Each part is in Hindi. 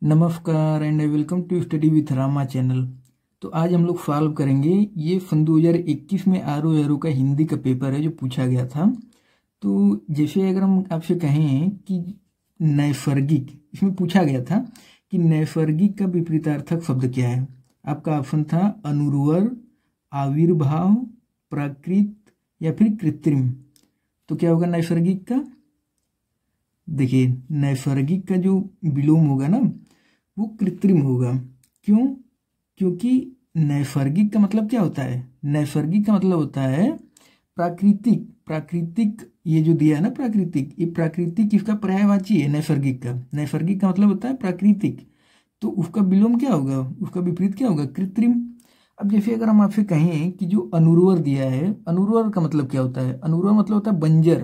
नमस्कार and welcome to study with Rama channel. तो आज हम लोग सॉल्व करेंगे ये सन 2021 में आर का हिंदी का पेपर है जो पूछा गया था। तो जैसे अगर हम आपसे कहें कि नैसर्गिक, इसमें पूछा गया था कि नैसर्गिक का विपरीतार्थक शब्द क्या है। आपका ऑप्शन था अनुर्वर, आविर्भाव, प्राकृत या फिर कृत्रिम। तो क्या होगा नैसर्गिक का? देखिए, नैसर्गिक का जो विलोम होगा ना वो कृत्रिम होगा। क्यों? क्योंकि नैसर्गिक का मतलब क्या होता है? नैसर्गिक का मतलब होता है प्राकृतिक। प्राकृतिक ये जो दिया है ना प्राकृतिक, ये प्राकृतिक इसका पर्यायवाची है नैसर्गिक का। नैसर्गिक का मतलब होता है प्राकृतिक, तो उसका विलोम क्या होगा, उसका विपरीत क्या होगा? कृत्रिम। अब जैसे अगर हम आपसे कहें कि जो अनुर्वर दिया है, अनुर्वर का मतलब क्या होता है? अनुर्वर मतलब होता है बंजर।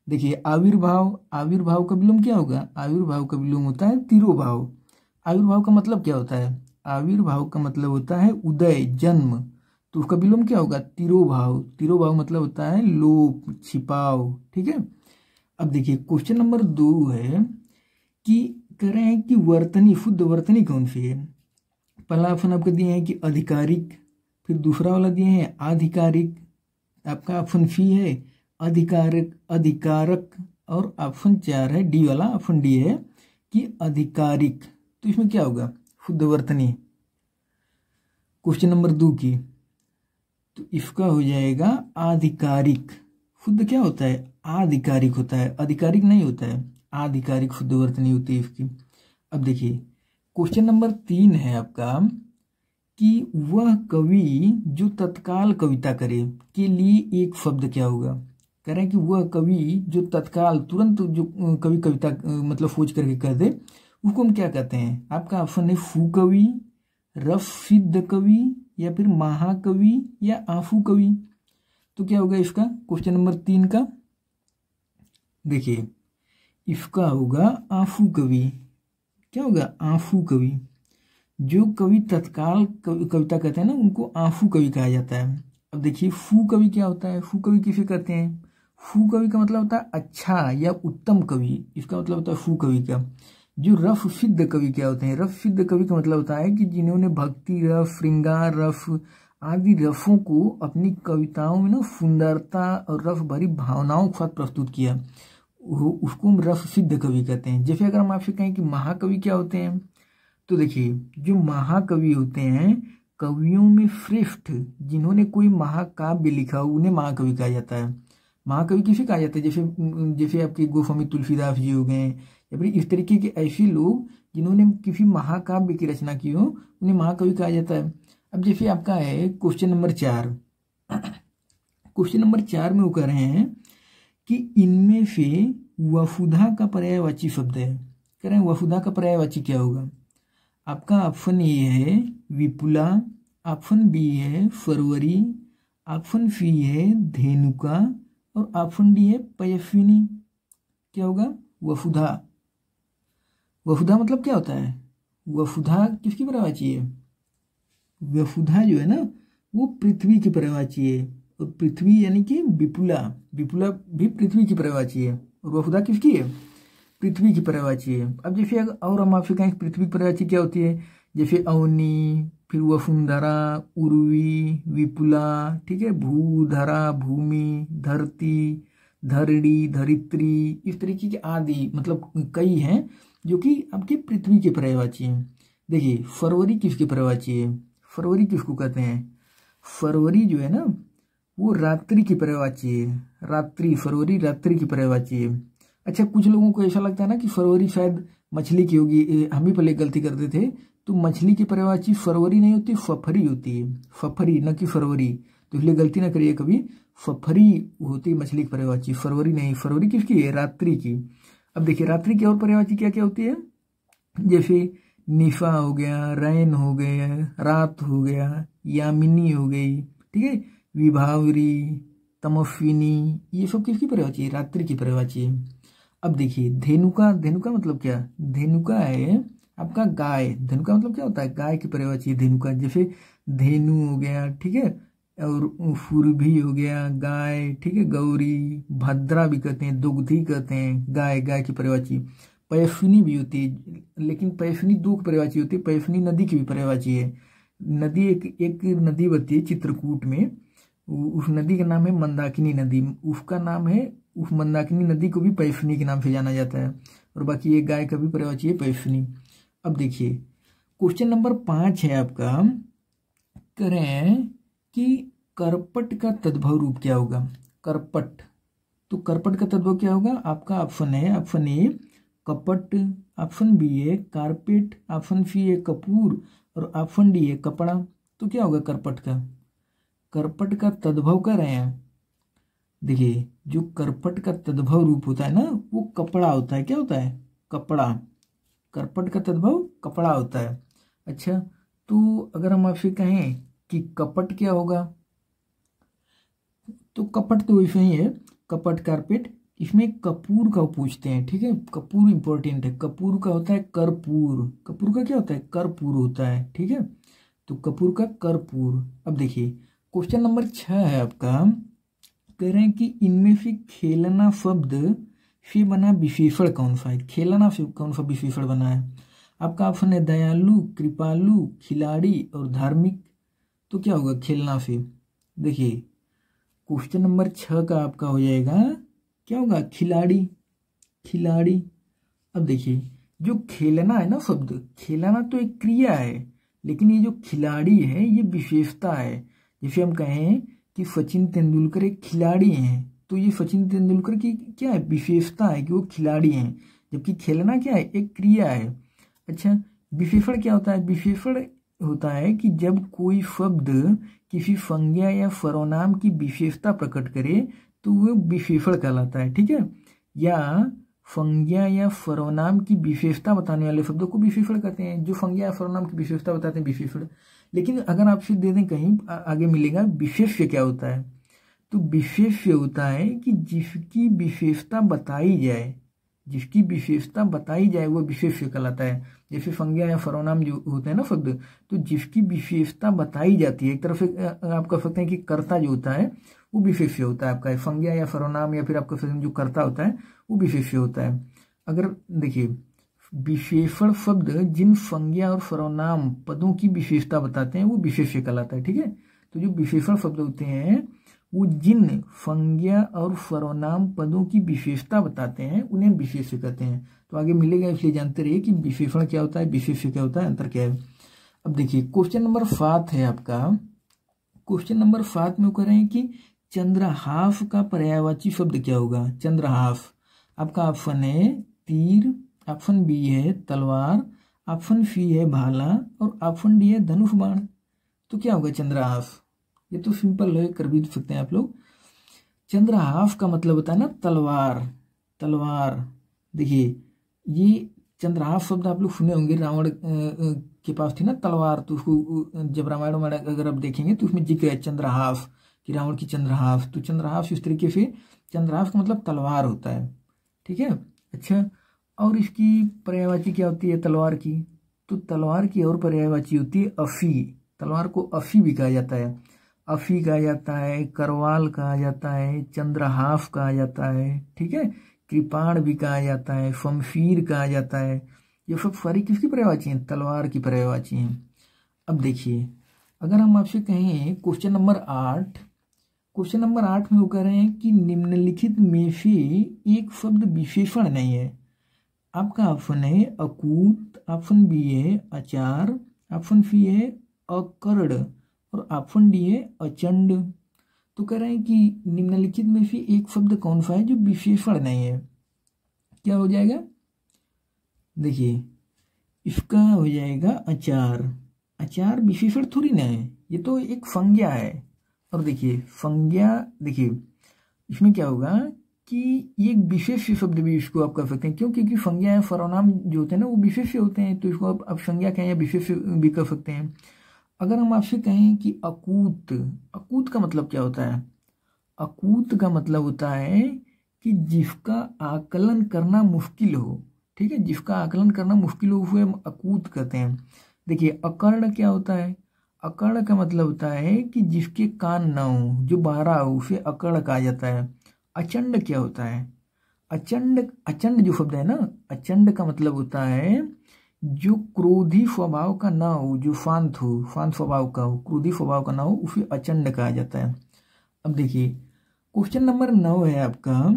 देखिए, आविर्भाव, आविर्भाव का विलोम क्या होगा? आविर्भाव का विलोम होता है तिरोभाव। आविर्भाव का मतलब क्या होता है? आविर्भाव का मतलब होता है उदय, जन्म। तो उसका विलोम क्या होगा? तिरोभाव। तिरोभाव मतलब होता है लोप, छिपाव। ठीक है। अब देखिए क्वेश्चन नंबर 2 है कि कह रहे हैं कि वर्तनी, शुद्ध वर्तनी कौन सी है। पहला ऑप्शन आपको दिए हैं कि आधिकारिक, फिर दूसरा वाला दिए हैं आधिकारिक, आपका ऑप्शन सी है अधिकारक, अधिकारक, और ऑप्शन 4 है डी वाला, ऑप्शन डी है कि अधिकारिक। तो इसमें क्या होगा? शुद्ध वर्तनी क्वेश्चन नंबर 2 की, तो इसका हो जाएगा आधिकारिक। शुद्ध क्या होता है? आधिकारिक होता है, आधिकारिक नहीं होता है। आधिकारिक शुद्ध वर्तनी होती है इसकी। अब देखिए क्वेश्चन नंबर 3 है आपका कि वह कवि जो तत्काल कविता करे के लिए एक शब्द क्या होगा। कह रहे हैं कि वह कवि जो तत्काल, तुरंत जो कवि कविता मतलब सोच करके कह दे, उसको हम क्या कहते हैं? आपका ऑप्शन है फू कवि, रस सिद्ध कवि, या फिर महाकवि, या आंसू कवि। तो क्या होगा इसका क्वेश्चन नंबर 3 का? देखिए इसका होगा आंसू कवि। क्या होगा? आंसू कवि। जो कवि तत्काल कविता कहते हैं ना उनको आंसू कवि कहा जाता है। अब देखिए फू कवि क्या होता है? फू कवि किसे कहते हैं? फू कवि का मतलब होता है अच्छा या उत्तम कवि, इसका मतलब होता है फू कवि का। जो रस सिद्ध कवि क्या होते हैं? रस सिद्ध कवि का मतलब होता है कि जिन्होंने भक्ति रस, श्रृंगार रस आदि रसों को अपनी कविताओं में ना सुंदरता और रस भरी भावनाओं के साथ प्रस्तुत किया, उसको हम रस सिद्ध कवि कहते हैं। जैसे अगर हम आपसे कहें कि महाकवि क्या होते हैं, तो देखिए जो महाकवि होते हैं, कवियों में श्रेष्ठ, जिन्होंने कोई महाकाव्य लिखा उन्हें महाकवि कहा जाता है। महाकवि किसे कहा जाता है? जैसे जैसे आपके गोस्वामी तुलसीदास जी हो गए, या फिर इस तरीके के ऐसे लोग जिन्होंने किसी महाकाव्य की रचना की हो, उन्हें महाकवि कहा जाता है। अब जैसे आपका है क्वेश्चन नंबर 4। क्वेश्चन नंबर 4 में वो कह रहे हैं कि इनमें से वसुधा का पर्यायवाची शब्द है। कह रहे हैं वसुधा का पर्यायवाची क्या होगा? आपका ऑप्शन ए है विपुला, ऑप्शन बी है फरवरी, ऑप्शन सी है धेनुका, और ऑप्शन डी है पयस्विनी। क्या होगा? वसुधा। वसुधा मतलब क्या होता है? वसुधा किसकी पर्यायवाची है? वसुधा जो है ना वो पृथ्वी की पर्यायवाची है, और पृथ्वी यानी कि विपुला, विपुला भी पृथ्वी की पर्यायवाची है, और वसुधा किसकी है? पृथ्वी की पर्यायवाची है। अब जैसे और हम आपसे कहें पृथ्वी की पर्यायवाची क्या होती है, जैसे अवनी, फिर वसुंधरा, उर्वी, विपुला, ठीक है, भूधरा, भूमि, धरती, धरणी, धरित्री, इस तरीके के आदि मतलब कई हैं जो कि आपकी पृथ्वी के पर्यायवाची हैं। देखिए फरवरी किसकी पर्यायवाची है? फरवरी किसको कहते हैं? फरवरी जो है ना वो रात्रि की पर्यायवाची है। रात्रि, फरवरी रात्रि की पर्यायवाची है। अच्छा, कुछ लोगों को ऐसा लगता है ना कि फरवरी शायद मछली की होगी, हम ही पहले गलती करते थे। तो मछली की पर्यायवाची फरवरी नहीं होती, फफरी होती है। फफरी, न कि फरवरी, तो इसलिए गलती ना करिए कभी। फफरी होती है मछली की पर्यायवाची, फरवरी नहीं। फरवरी किसकी है? रात्रि की। अब देखिए रात्रि की और पर्यायवाची क्या क्या होती है, जैसे निशा हो गया, रैन हो गया, रात हो गया, यामिनी हो गई, ठीक है, विभावरी, तमस्विनी, ये सब किसकी पर्यायवाची है? रात्रि की पर्यायवाची है। अब देखिए धेनुका, धेनुका मतलब क्या? धेनुका है आपका गाय। धेनुका मतलब क्या होता है? गाय की पर्यायवाची है धेनुका। जैसे धेनु हो गया, ठीक है, और फुरभी हो गया, गाय, ठीक है, गौरी, भद्रा भी कहते हैं, दुग्धी कहते हैं, गाय, गाय की पर्यायवाची। पयस्विनी भी होती है, लेकिन पयस्विनी दो पर्यायवाची होती है, पयस्विनी नदी की भी पर्यायवाची है। नदी एक नदी बहती है चित्रकूट में, उस नदी का नाम है मंदाकिनी नदी, उसका नाम है, उस मंदाकिनी नदी को भी पयस्विनी के नाम से जाना जाता है। और बाकी एक गाय का भी पर्यायवाची है पयस्विनी। अब देखिए क्वेश्चन नंबर 5 है आपका, करें कि करपट का तद्भव रूप क्या होगा। करपट, तो करपट का तद्भव क्या होगा आपका? ऑप्शन है, ऑप्शन ए कपट, ऑप्शन बी है कारपेट, ऑप्शन सी है कपूर और ऑप्शन डी है कपड़ा। तो क्या होगा करपट का? करपट का तद्भव कर रहे हैं, देखिए जो करपट का तद्भव रूप होता है ना वो कपड़ा होता है। क्या होता है? कपड़ा। करपट का तद्भव कपड़ा होता है। अच्छा, तो अगर हम आपसे कहें कि कपट क्या होगा, तो कपट तो वैसे ही है, कपट कारपेट। इसमें कपूर का पूछते हैं, ठीक है, कपूर इंपॉर्टेंट है। कपूर का होता है कर्पूर, कपूर का क्या होता है? कर्पूर होता है, ठीक है, तो कपूर का कर्पूर। अब देखिए क्वेश्चन नंबर 6 है आपका, कह रहे हैं कि इनमें से खेलना शब्द से बना विशेषण कौन सा है। खेलना से कौन सा विशेषण बना है? आपका ऑप्शन है दयालु, कृपालु, खिलाड़ी और धार्मिक। तो क्या होगा खेलना से? देखिए क्वेश्चन नंबर 6 का आपका हो जाएगा, क्या होगा? खिलाड़ी, खिलाड़ी। अब देखिए जो खेलना है ना शब्द, खेलना तो एक क्रिया है, लेकिन ये जो खिलाड़ी है ये विशेषता है। जैसे हम कहें कि सचिन तेंदुलकर एक खिलाड़ी हैं, तो ये सचिन तेंदुलकर की क्या है? विशेषता है कि वो खिलाड़ी हैं, जबकि खेलना क्या है? एक क्रिया है। अच्छा, विशेषण क्या होता है? विशेषण होता है कि जब कोई शब्द किसी संज्ञा या सर्वनाम की विशेषता प्रकट करे तो वो विशेषण कहलाता है, ठीक है, या संज्ञा या सर्वनाम की विशेषता बताने वाले शब्दों को विशेषण कहते हैं। जो संज्ञा या सर्वनाम की विशेषता बताते हैं विशेषण। लेकिन अगर आपसे दे दें कहीं आगे मिलेगा विशेष्य क्या होता है, तो विशेष्य होता है कि जिसकी विशेषता बताई जाए, जिसकी विशेषता बताई जाए वो विशेष्य कहलाता है। जैसे संज्ञा या सर्वनाम जो होते हैं ना शब्द, तो जिसकी विशेषता बताई जाती है, एक तरफ से आप कह सकते हैं कि कर्ता जो होता है वो विशेष्य होता है आपका। संज्ञा या सर्वनाम या फिर आपका जो कर्ता होता है वो विशेष्य होता है। अगर देखिए विशेषण शब्द जिन संज्ञा और सर्वनाम पदों की विशेषता बताते हैं वो विशेष्य कहलाता है, ठीक है। तो जो विशेषण शब्द होते हैं वो जिन संज्ञा और सर्वनाम पदों की विशेषता बताते हैं उन्हें विशेष्य कहते हैं। तो आगे मिलेगा, इसलिए जानते रहिए कि विशेषण क्या होता है, विशेष्य क्या होता है, अंतर क्या है। अब देखिए क्वेश्चन नंबर 7 है आपका, क्वेश्चन नंबर 7 में कह रहे हैं कि चंद्रहास का पर्यायवाची शब्द क्या होगा। चंद्रहास, आपका ऑप्शन है तीर, ऑप्शन बी है तलवार, ऑप्शन सी है भाला और ऑप्शन डी है धनुष बाण। तो क्या होगा चंद्रहास? ये तो सिंपल है, कर भी सकते हैं आप लोग। चंद्रहास का मतलब होता है ना तलवार, तलवार। देखिए ये चंद्रहास शब्द आप लोग सुने होंगे, रावण के पास थी ना तलवार, तो उसको जब रामायण में अगर आप देखेंगे तो उसमें जिक्र है चंद्रहास कि रावण की चंद्रहास। तो चंद्रहास इस तरीके से, चंद्रहास का मतलब तलवार होता है, ठीक है। अच्छा, और इसकी पर्यायवाची क्या होती है तलवार की? तो तलवार की और पर्यायवाची होती है अफी। तलवार को अफी भी कहा जाता है, अफी कहा जाता है, करवाल कहा जाता है, चंद्रहास कहा जाता है, ठीक है, कृपाण भी कहा जाता है, शमशीर कहा जाता है। ये सब सारी किसकी पर्यायवाची हैं? तलवार की पर्यायवाची हैं। अब देखिए अगर हम आपसे कहें क्वेश्चन नंबर 8, क्वेश्चन नंबर 8 में वो कह रहे हैं कि निम्नलिखित में से एक शब्द विशेषण नहीं है। आपका ऑप्शन है अकूत, ऑप्शन बी है अचार, ऑप्शन सी है अकर्ण और ऑप्शन डी है अचंड। तो कह रहे हैं कि निम्नलिखित में से एक शब्द कौन सा है जो विशेषण नहीं है। क्या हो जाएगा? देखिए इसका हो जाएगा अचार। अचार विशेषण थोड़ी ना है, ये तो एक संज्ञा है। और देखिए संज्ञा, देखिए इसमें क्या होगा कि ये एक विशेष शब्द भी इसको आप कर सकते हैं। क्यों? क्योंकि संज्ञा या सर्वनाम जो होते हैं ना वो विशेष होते हैं, तो इसको आप संज्ञा कहें या विशेष भी कर सकते हैं। अगर हम आपसे कहें कि अकूत, अकूत का मतलब क्या होता है? अकूत का मतलब होता है कि जिसका आकलन करना मुश्किल हो, ठीक है, जिसका आकलन करना मुश्किल हो उसे हम अकूत कहते हैं। देखिए अकर्ण क्या होता है? अकर्ण का मतलब होता है कि जिसके कान ना हो, जो बहरा हो, उसे अकर्ण कहा जाता है। अचंड क्या होता है? अचंड, अचंड जो शब्द है ना, अचंड का मतलब होता है जो क्रोधी स्वभाव का ना हो, जो शांत हो, शांत स्वभाव का हो, क्रोधी स्वभाव का ना हो, उसे अचंड कहा जाता है। अब देखिए क्वेश्चन नंबर 9 है आपका,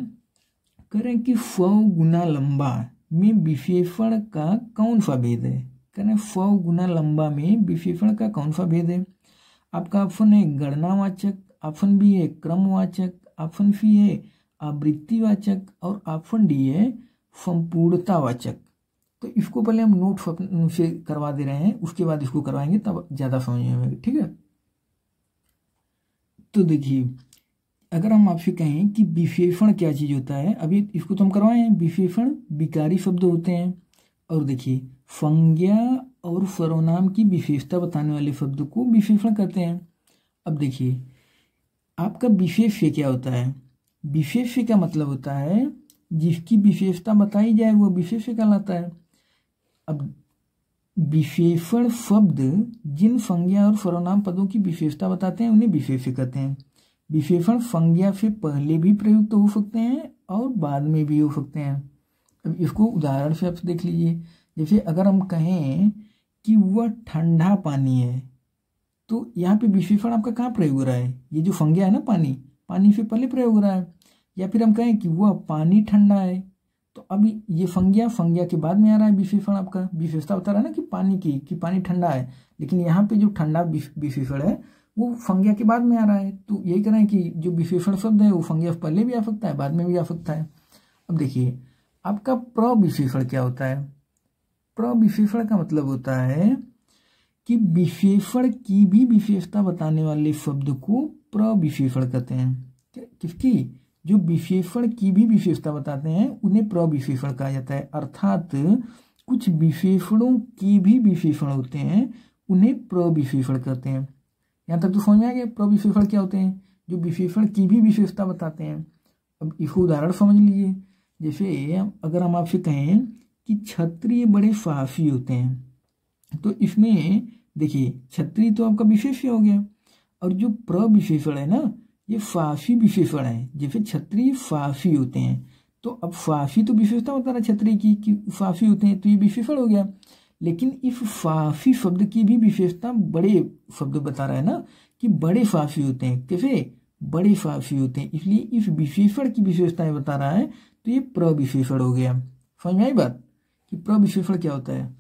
करें कि फ गुना लंबा में विशेषण का कौन सा भेद है। करें फ गुना लंबा में विशेषण का कौन सा भेद है। आपका ऑप्शन है गणनावाचक, ऑप्शन बी है क्रमवाचक, ऑप्शन सी है आवृत्तिवाचक और ऑप्शन डी है संपूर्णतावाचक। तो इसको पहले हम नोट से करवा दे रहे हैं, उसके बाद इसको करवाएंगे तब ज़्यादा समझ में आएगा, ठीक है। तो देखिए अगर हम आपसे कहें कि विशेषण क्या चीज़ होता है, अभी इसको तो हम करवाए हैं, विशेषण विकारी शब्द होते हैं। और देखिए संज्ञा और सर्वनाम की विशेषता बताने वाले शब्द को विशेषण कहते हैं। अब देखिए आपका विशेष्य क्या होता है। विशेष्य का मतलब होता है जिसकी विशेषता बताई जाए वो विशेष्य कहलाता है। अब विशेषण शब्द जिन संज्ञा और सर्वनाम पदों की विशेषता बताते हैं उन्हें विशेष्य कहते हैं। विशेषण संज्ञा से पहले भी प्रयुक्त हो सकते हैं और बाद में भी हो सकते हैं। अब इसको उदाहरण से आप देख लीजिए, जैसे अगर हम कहें कि वह ठंडा पानी है, तो यहाँ पे विशेषण आपका कहाँ प्रयोग हो रहा है, ये जो संज्ञा है ना पानी, पानी से पहले प्रयोग हो रहा है। या फिर हम कहें कि वह पानी ठंडा है, तो अभी ये संज्ञा के बाद में आ रहा है विशेषण, आपका विशेषता बता रहा है ना कि पानी की, कि पानी ठंडा है, लेकिन यहाँ पे जो ठंडा विशेषण है वो संज्ञा के बाद में आ रहा है। तो यही कह रहे हैं कि जो विशेषण शब्द है वो संज्ञा पहले भी आ सकता है, बाद में भी आ सकता है। अब देखिए आपका प्रविशेषण क्या होता है। प्रविशेषण का मतलब होता है कि विशेषण की भी विशेषता बताने वाले शब्द को प्रविशेषण कहते हैं। किसकी, जो विशेषण की भी विशेषता बताते हैं उन्हें प्रविशेषण कहा जाता है। अर्थात कुछ विशेषणों की भी विशेषण होते हैं उन्हें प्रविशेषण कहते हैं। यहाँ तक तो समझ में आ गया प्रविशेषण क्या होते हैं, जो विशेषण की भी विशेषता बताते हैं। अब इसको उदाहरण समझ लीजिए, जैसे अगर हम आपसे कहें कि क्षत्रिय बड़े साहसी होते हैं, तो इसमें देखिए क्षत्रिय तो आपका विशेष्य हो गया, और जो प्रविशेषण है ना ये साहसी विशेषण है। जैसे क्षत्रिय साहसी होते हैं, तो अब साहसी तो विशेषता बता रहा है क्षत्रिय की कि साहसी होते हैं, तो ये विशेषण हो गया। लेकिन इस साहसी शब्द की भी विशेषता बड़े शब्द बता रहा है ना कि बड़े साहसी होते हैं। कैसे, बड़े साहसी होते हैं, इसलिए इस विशेषण की विशेषताएं बता रहा है, तो ये प्रविशेषण हो गया। समझ में आई बात कि प्रविशेषण क्या होता है।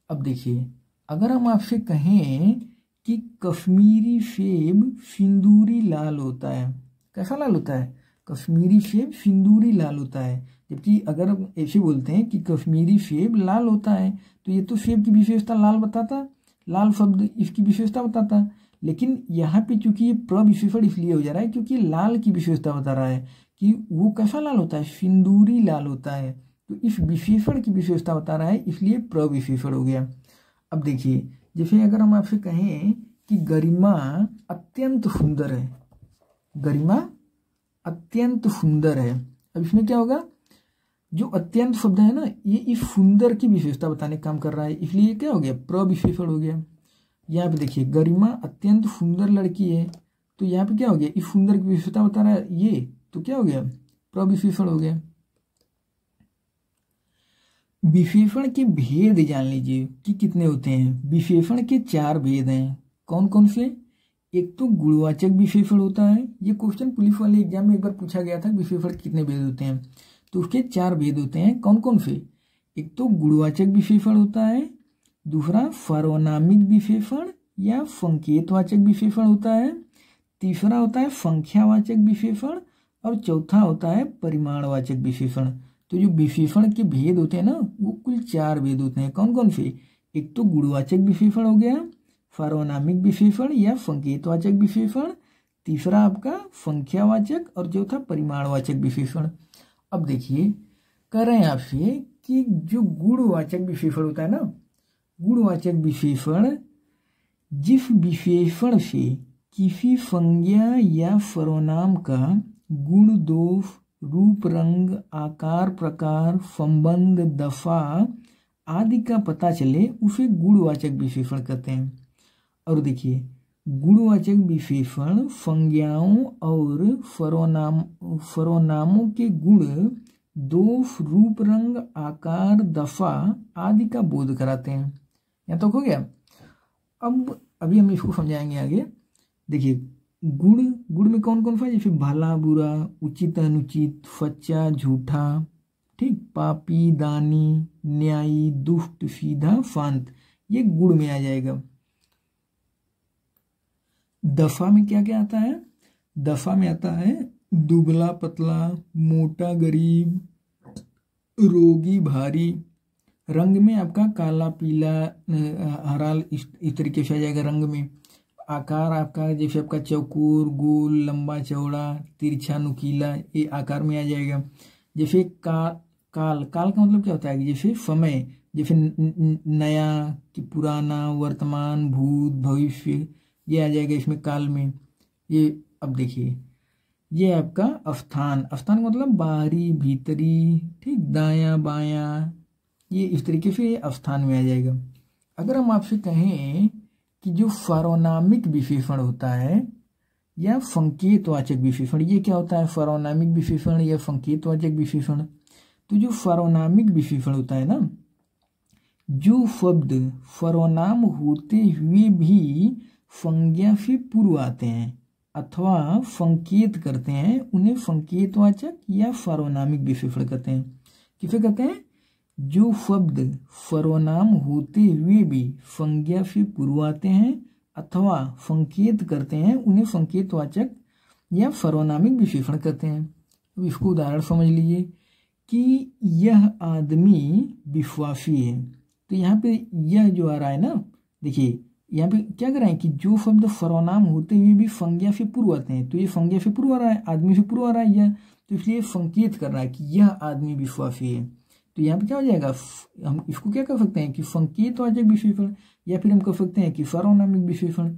अब देखिए अगर हम आपसे कहें कि कश्मीरी सेब सिंदूरी लाल होता है, कैसा लाल होता है, कश्मीरी सेब सिंदूरी लाल होता है। जबकि अगर हम ऐसे बोलते हैं कि कश्मीरी सेब लाल होता है, तो ये तो सेब की विशेषता लाल बताता, लाल शब्द इसकी विशेषता बताता। लेकिन यहाँ पे चूंकि ये प्रविशेषण इसलिए हो जा रहा है क्योंकि लाल की विशेषता बता रहा है कि वो कैसा लाल होता है, सिंदूरी लाल होता है। तो इस विशेषण की विशेषता बता रहा है, इसलिए प्रविशेषण हो गया। अब देखिए जैसे अगर हम आपसे कहें कि गरिमा अत्यंत सुंदर है, गरिमा अत्यंत सुंदर है, अब इसमें क्या होगा, जो अत्यंत शब्द है ना ये इस सुंदर की विशेषता बताने का काम कर रहा है, इसलिए क्या हो गया, प्रविशेषण हो गया। यहाँ पे देखिए गरिमा अत्यंत सुंदर लड़की है, तो यहाँ पे क्या हो गया, इस सुंदर की विशेषता बता रहा है ये, तो क्या हो गया, प्रविशेषण हो गया। विशेषण के भेद जान लीजिए कि कितने होते हैं। विशेषण के 4 भेद हैं, कौन कौन से। एक तो गुणवाचक विशेषण होता है, ये क्वेश्चन पुलिस वाले एग्जाम में एक बार पूछा गया था, विशेषण के कितने भेद होते हैं, तो उसके 4 भेद होते हैं। कौन कौन से, एक तो गुणवाचक विशेषण होता है, दूसरा सर्वनामिक विशेषण या संकेतवाचक विशेषण होता है, तीसरा होता है संख्यावाचक विशेषण, और चौथा होता है परिमाणवाचक विशेषण। तो जो विशेषण के भेद होते हैं ना वो कुल 4 भेद होते हैं। कौन कौन से, एक तो गुणवाचक विशेषण हो गया, सर्वनामिक विशेषण या संकेतवाचक विशेषण, तीसरा आपका संख्यावाचक, और चौथा परिमाणवाचक विशेषण। अब देखिए कह रहे हैं आपसे कि जो गुणवाचक विशेषण होता है ना, गुणवाचक विशेषण जिस विशेषण से किसी संज्ञा या सर्वनाम का गुण, दोष, रूप, रंग, आकार, प्रकार, संबंध, दफा आदि का पता चले उसे गुणवाचक विशेषण कहते हैं। और देखिए गुणवाचक विशेषण संज्ञाओं और सर्वनामों के गुण दोष, रूप, रंग, आकार, दफा आदि का बोध कराते हैं। यहाँ तक हो गया। अब अभी हम इसको समझाएंगे आगे। देखिए, गुण, गुण में कौन कौन सा है? जैसे भला बुरा, उचित अनुचित, सच्चा झूठा, ठीक, पापी दानी, न्यायी, दुष्ट सीधा, शांत, ये गुण में आ जाएगा। दफा में क्या क्या आता है? दफा में आता है दुबला पतला, मोटा गरीब, रोगी भारी। रंग में आपका काला पीला हरा, इस तरीके से आ जाएगा रंग में। आकार आपका जैसे आपका चौकोर, गोल, लंबा चौड़ा, तिरछा नुकीला, ये आकार में आ जाएगा। जैसे काल का मतलब क्या होता है? जैसे समय, जैसे नया कि पुराना, वर्तमान, भूत, भविष्य, ये आ जाएगा इसमें काल में। ये अब देखिए, ये आपका स्थान, स्थान मतलब बाहरी भीतरी, ठीक, दाया बाया, ये इस तरीके से ये स्थान में आ जाएगा। अगर हम आपसे कहें कि जो सर्वनामिक विशेषण होता है या संकेतवाचक विशेषण, ये क्या होता है? सर्वनामिक विशेषण या संकेतवाचक विशेषण। तो जो सर्वनामिक विशेषण होता है ना, जो शब्द सर्वनाम होते हुए भी संज्ञा से पूर्व आते हैं अथवा संकेत करते हैं, उन्हें संकेतवाचक या सर्वनामिक विशेषण कहते हैं। किसे कहते हैं? जो शब्द सर्वनाम होते हुए भी संज्ञा से पूर्व आते हैं अथवा संकेत करते हैं, उन्हें संकेतवाचक या सर्वनामिक विशेषण कहते हैं। अब इसको उदाहरण समझ लीजिए कि यह आदमी विश्वासी है। तो यहाँ पे यह जो आ रहा है ना, देखिए यहाँ पे क्या कर रहे हैं कि जो शब्द सर्वनाम होते हुए भी संज्ञा से पूर्व आते हैं, तो ये संज्ञा से पूर्व आ रहा है, आदमी से पूर्व आ रहा है यह, तो इसलिए संकेत कर रहा है कि यह आदमी विश्वासी है। तो यहाँ पे क्या हो जाएगा? हम इसको क्या कर सकते हैं कि संकेतवाचक विशेषण, या फिर हम कह सकते हैं कि सर्वनामिक विशेषण।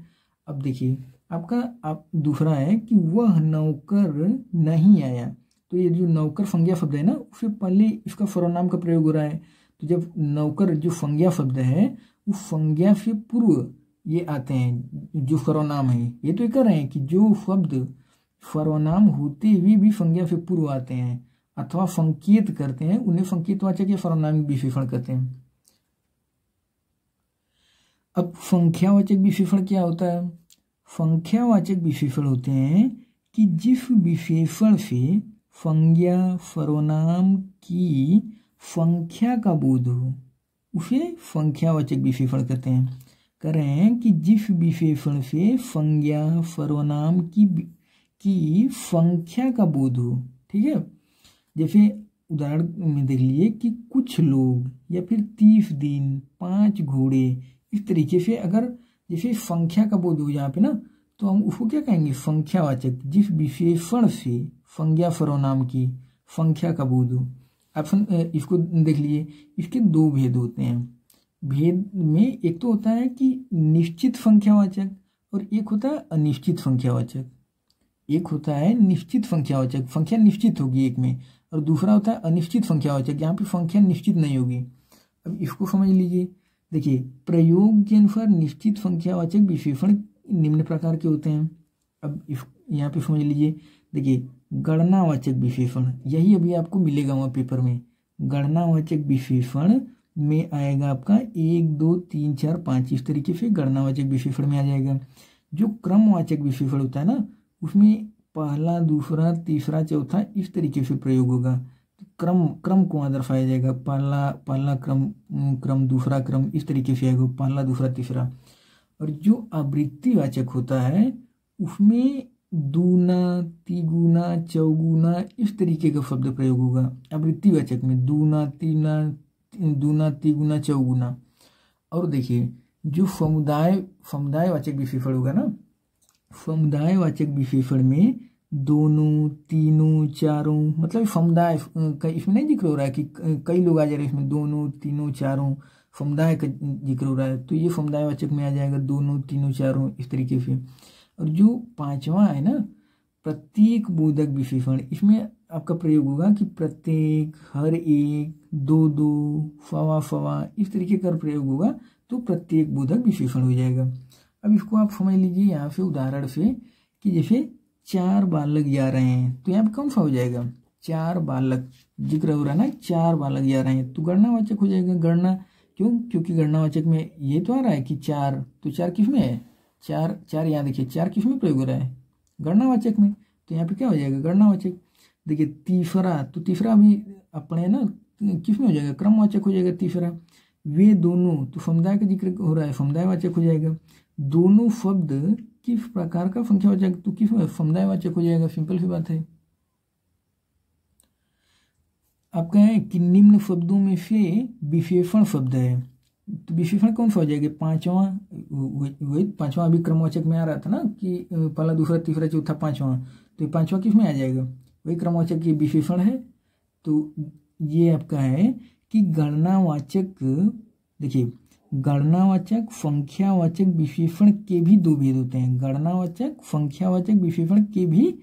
अब देखिए आप दूसरा है कि वह नौकर नहीं आया। तो ये जो नौकर संज्ञा शब्द है ना, उससे पहले इसका सर्वनाम का प्रयोग हो रहा है। तो जब नौकर जो संज्ञा शब्द है, उस संज्ञा से पूर्व ये आते हैं जो सर्वनाम है। ये तो ये कर रहे हैं कि जो शब्द सर्वनाम होते हुए भी संज्ञा से पूर्व आते हैं अथवा संकेत करते हैं, उन्हें संकेतवाचक या सर्वनामिक विशेषण कहते हैं। अब संख्यावाचक विशेषण क्या होता है? संख्यावाचक विशेषण होते हैं कि जिस विशेषण से संज्ञा सर्वनाम की संख्या का बोध हो, उसे संख्यावाचक विशेषण कहते हैं। कह रहे हैं कि जिस विशेषण से संज्ञा सर्वनाम की संख्या का बोध हो, ठीक है। जैसे उदाहरण में देख लिए कि कुछ लोग, या फिर 30 दिन, 5 घोड़े, इस तरीके से अगर जैसे संख्या का बोध हो यहाँ पे ना, तो हम उसको क्या कहेंगे? संख्यावाचक। जिस विशेषण से संज्ञा सर्वनाम की संख्या का बोध हो। ऑप्शन इसको देख लिए, इसके दो भेद होते हैं। भेद में एक तो होता है कि निश्चित संख्यावाचक और एक होता है अनिश्चित संख्यावाचक। एक होता है निश्चित संख्यावाचक, संख्या निश्चित होगी एक में, और दूसरा होता है अनिश्चित संख्यावाचक, यहाँ पे संख्या निश्चित नहीं होगी। अब इसको समझ लीजिए। देखिए, प्रयोग के अनुसार निश्चित संख्यावाचक विशेषण निम्न प्रकार के होते हैं। अब यहाँ पे समझ लीजिए। देखिए, गणनावाचक विशेषण, यही अभी आपको मिलेगा वहाँ पेपर में। गणनावाचक विशेषण में आएगा आपका 1, 2, 3, 4, 5, इस तरीके से गणनावाचक विशेषण में आ जाएगा। जो क्रमवाचक विशेषण होता है ना, उसमें पहला, दूसरा, तीसरा, चौथा इस तरीके से प्रयोग होगा। क्रम को दर्शाया जाएगा। पहला क्रम, दूसरा क्रम, इस तरीके से आएगा, पहला, दूसरा, तीसरा। और जो आवृत्तिवाचक होता है, उसमें दूना, तिगुना, चौगुना, इस तरीके का शब्द प्रयोग होगा। आवृत्तिवाचक में दूना, तिगुना, चौगुना। और देखिए, जो समुदायवाचक विशेषण होगा ना, समुदायवाचक विशेषण में दोनों, तीनों, चारों, मतलब समुदाय का इसमें नहीं जिक्र हो रहा है कि कई लोग आ जा रहे हैं, इसमें दोनों, तीनों, चारों, समुदाय का जिक्र हो रहा है, तो ये समुदायवाचक में आ जाएगा, दोनों, तीनों, चारों, इस तरीके से। और जो 5वां है ना, प्रत्येक बोधक विशेषण, इसमें आपका प्रयोग होगा कि प्रत्येक, हर एक, दो दो, फवा, इस तरीके का प्रयोग होगा, तो प्रत्येक बोधक विशेषण हो जाएगा। अब इसको आप समझ लीजिए यहाँ से उदाहरण से कि जैसे 4 बालक जा रहे हैं, तो यहाँ पे कौन सा हो जाएगा? 4 बालक जिक्र हो रहा है ना, 4 बालक जा रहे हैं, तो गणनावाचक हो जाएगा। गणना क्यों? क्योंकि गणनावाचक में ये तो आ रहा है कि 4, तो 4 किस में है? 4 यहाँ देखिए 4 किस में प्रयोग हो रहा है? गणनावाचक में। तो यहाँ पे क्या हो जाएगा? गणनावाचक। देखिए तीसरा, तो तीसरा भी अपने ना किस में हो जाएगा? क्रमवाचक हो जाएगा तीसरा। वे दोनों, तो समुदाय का जिक्र हो रहा है, समुदायवाचक हो जाएगा। दोनों शब्द किस प्रकार का संख्यावाचक, तो किस में? समुदायवाचक हो जाएगा। सिंपल सी बात है। आप कहें कि निम्न शब्दों में से विशेषण शब्द है, तो विशेषण कौन सा हो जाएगा? पांचवा, वही पांचवा अभी क्रमवाचक में आ रहा था ना कि पहला, दूसरा, तीसरा, चौथा, पांचवा, तो ये पांचवा किस में आ जाएगा? वही क्रमवाचक की विशेषण है। तो ये आपका है कि गणनावाचक, देखिए गणनावाचक संख्यावाचक विशेषण के भी 2 भेद होते हैं। गणनावाचक संख्यावाचक विशेषण के भी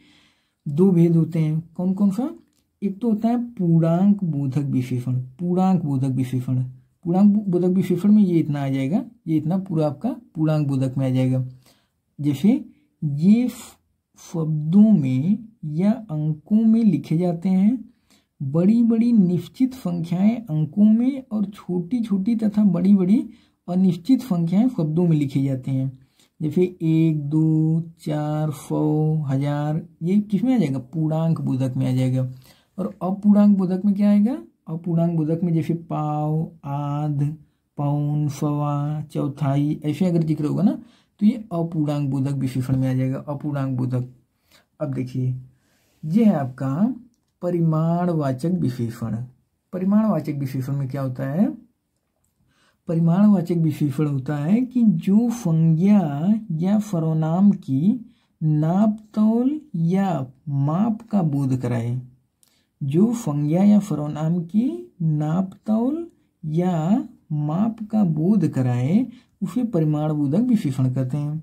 2 भेद होते हैं। कौन कौन सा? एक तो होता है पूर्णांक बोधक विशेषण। पूर्णांक बोधक विशेषण, पूर्णांक बोधक विशेषण में ये इतना आ जाएगा, ये इतना पूरा आपका पूर्णांक बोधक में आ जाएगा। जैसे ये शब्दों में या अंकों में लिखे जाते हैं, बड़ी बड़ी निश्चित संख्याएं अंकों में और छोटी छोटी तथा बड़ी बड़ी अनिश्चित संख्याएं शब्दों में लिखी जाती हैं। जैसे 1, 2, 4, 100, 1000, ये किस में आ जाएगा? पूर्णांक बोधक में आ जाएगा। और अपूर्णांक बोधक में क्या आएगा? अपूर्णांक बोधक में जैसे पाव, आध, पौन, सवा, चौथाई, ऐसे अगर जिक्र होगा ना, तो ये अपूर्णांक बोधक विशेषण में आ जाएगा। अपूर्णांक बोधक। अब देखिए ये है आपका परिमाणवाचक विशेषण। परिमाणवाचक विशेषण में क्या होता है? परिमाणवाचक विशेषण होता है कि जो संज्ञा या सर्वनाम की नाप तौल या माप का बोध कराए। जो संज्ञा या सर्वनाम की नाप तौल या माप का बोध कराए उसे परिमाणबोधक विशेषण कहते हैं।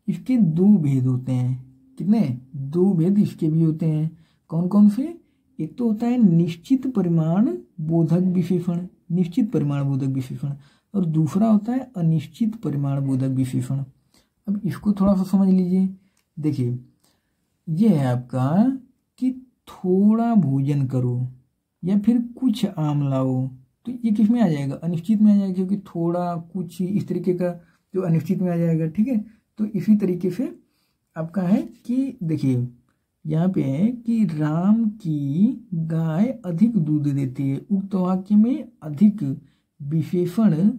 इसके 2 भेद होते हैं। कितने? 2 भेद इसके भी होते हैं। कौन कौन से? एक तो होता है निश्चित परिमाण बोधक विशेषण, निश्चित परिमाण बोधक विशेषण, और दूसरा होता है अनिश्चित परिमाण बोधक विशेषण। अब इसको थोड़ा सा समझ लीजिए। देखिए ये है आपका कि थोड़ा भोजन करो या फिर कुछ आम लाओ, तो ये किस में आ जाएगा? अनिश्चित में आ जाएगा, क्योंकि थोड़ा, कुछ, इस तरीके का जो अनिश्चित में आ जाएगा। ठीक है, तो इसी तरीके से आपका है कि देखिए यहाँ पे है कि राम की गाय अधिक दूध देती है। उक्त वाक्य में अधिक विशेषण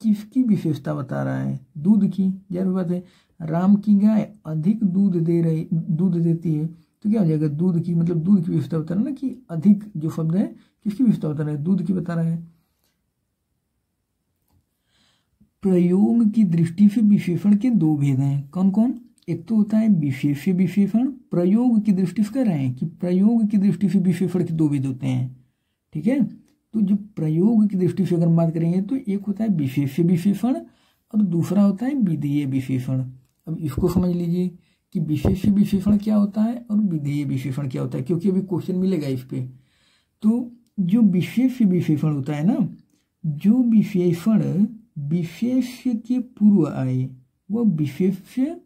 किसकी विशेषता बता रहा है? दूध की। जरूर बात है, राम की गाय अधिक दूध देती है, तो क्या हो जाएगा? दूध की, मतलब दूध की विशेषता बता रहा है ना, कि अधिक जो शब्द है किसकी विशेषता बता रहा है? दूध की बता रहा है। प्रयोग की दृष्टि से विशेषण के 2 भेद हैं। कौन कौन? एक तो होता है विशेष्य विशेषण। प्रयोग की दृष्टि से कह रहे हैं कि प्रयोग की दृष्टि से विशेषण के 2 भेद होते हैं। ठीक है, तो जो प्रयोग की दृष्टि से अगर बात करेंगे तो एक होता है विशेष्य विशेषण और दूसरा होता है विधेय विशेषण। अब इसको समझ लीजिए कि विशेष्य विशेषण क्या होता है और विधेय विशेषण क्या होता है, क्योंकि अभी क्वेश्चन मिलेगा इस पे। तो जो विशेष्य विशेषण होता है ना, जो विशेषण विशेष्य के पूर्व आए वह विशेष्य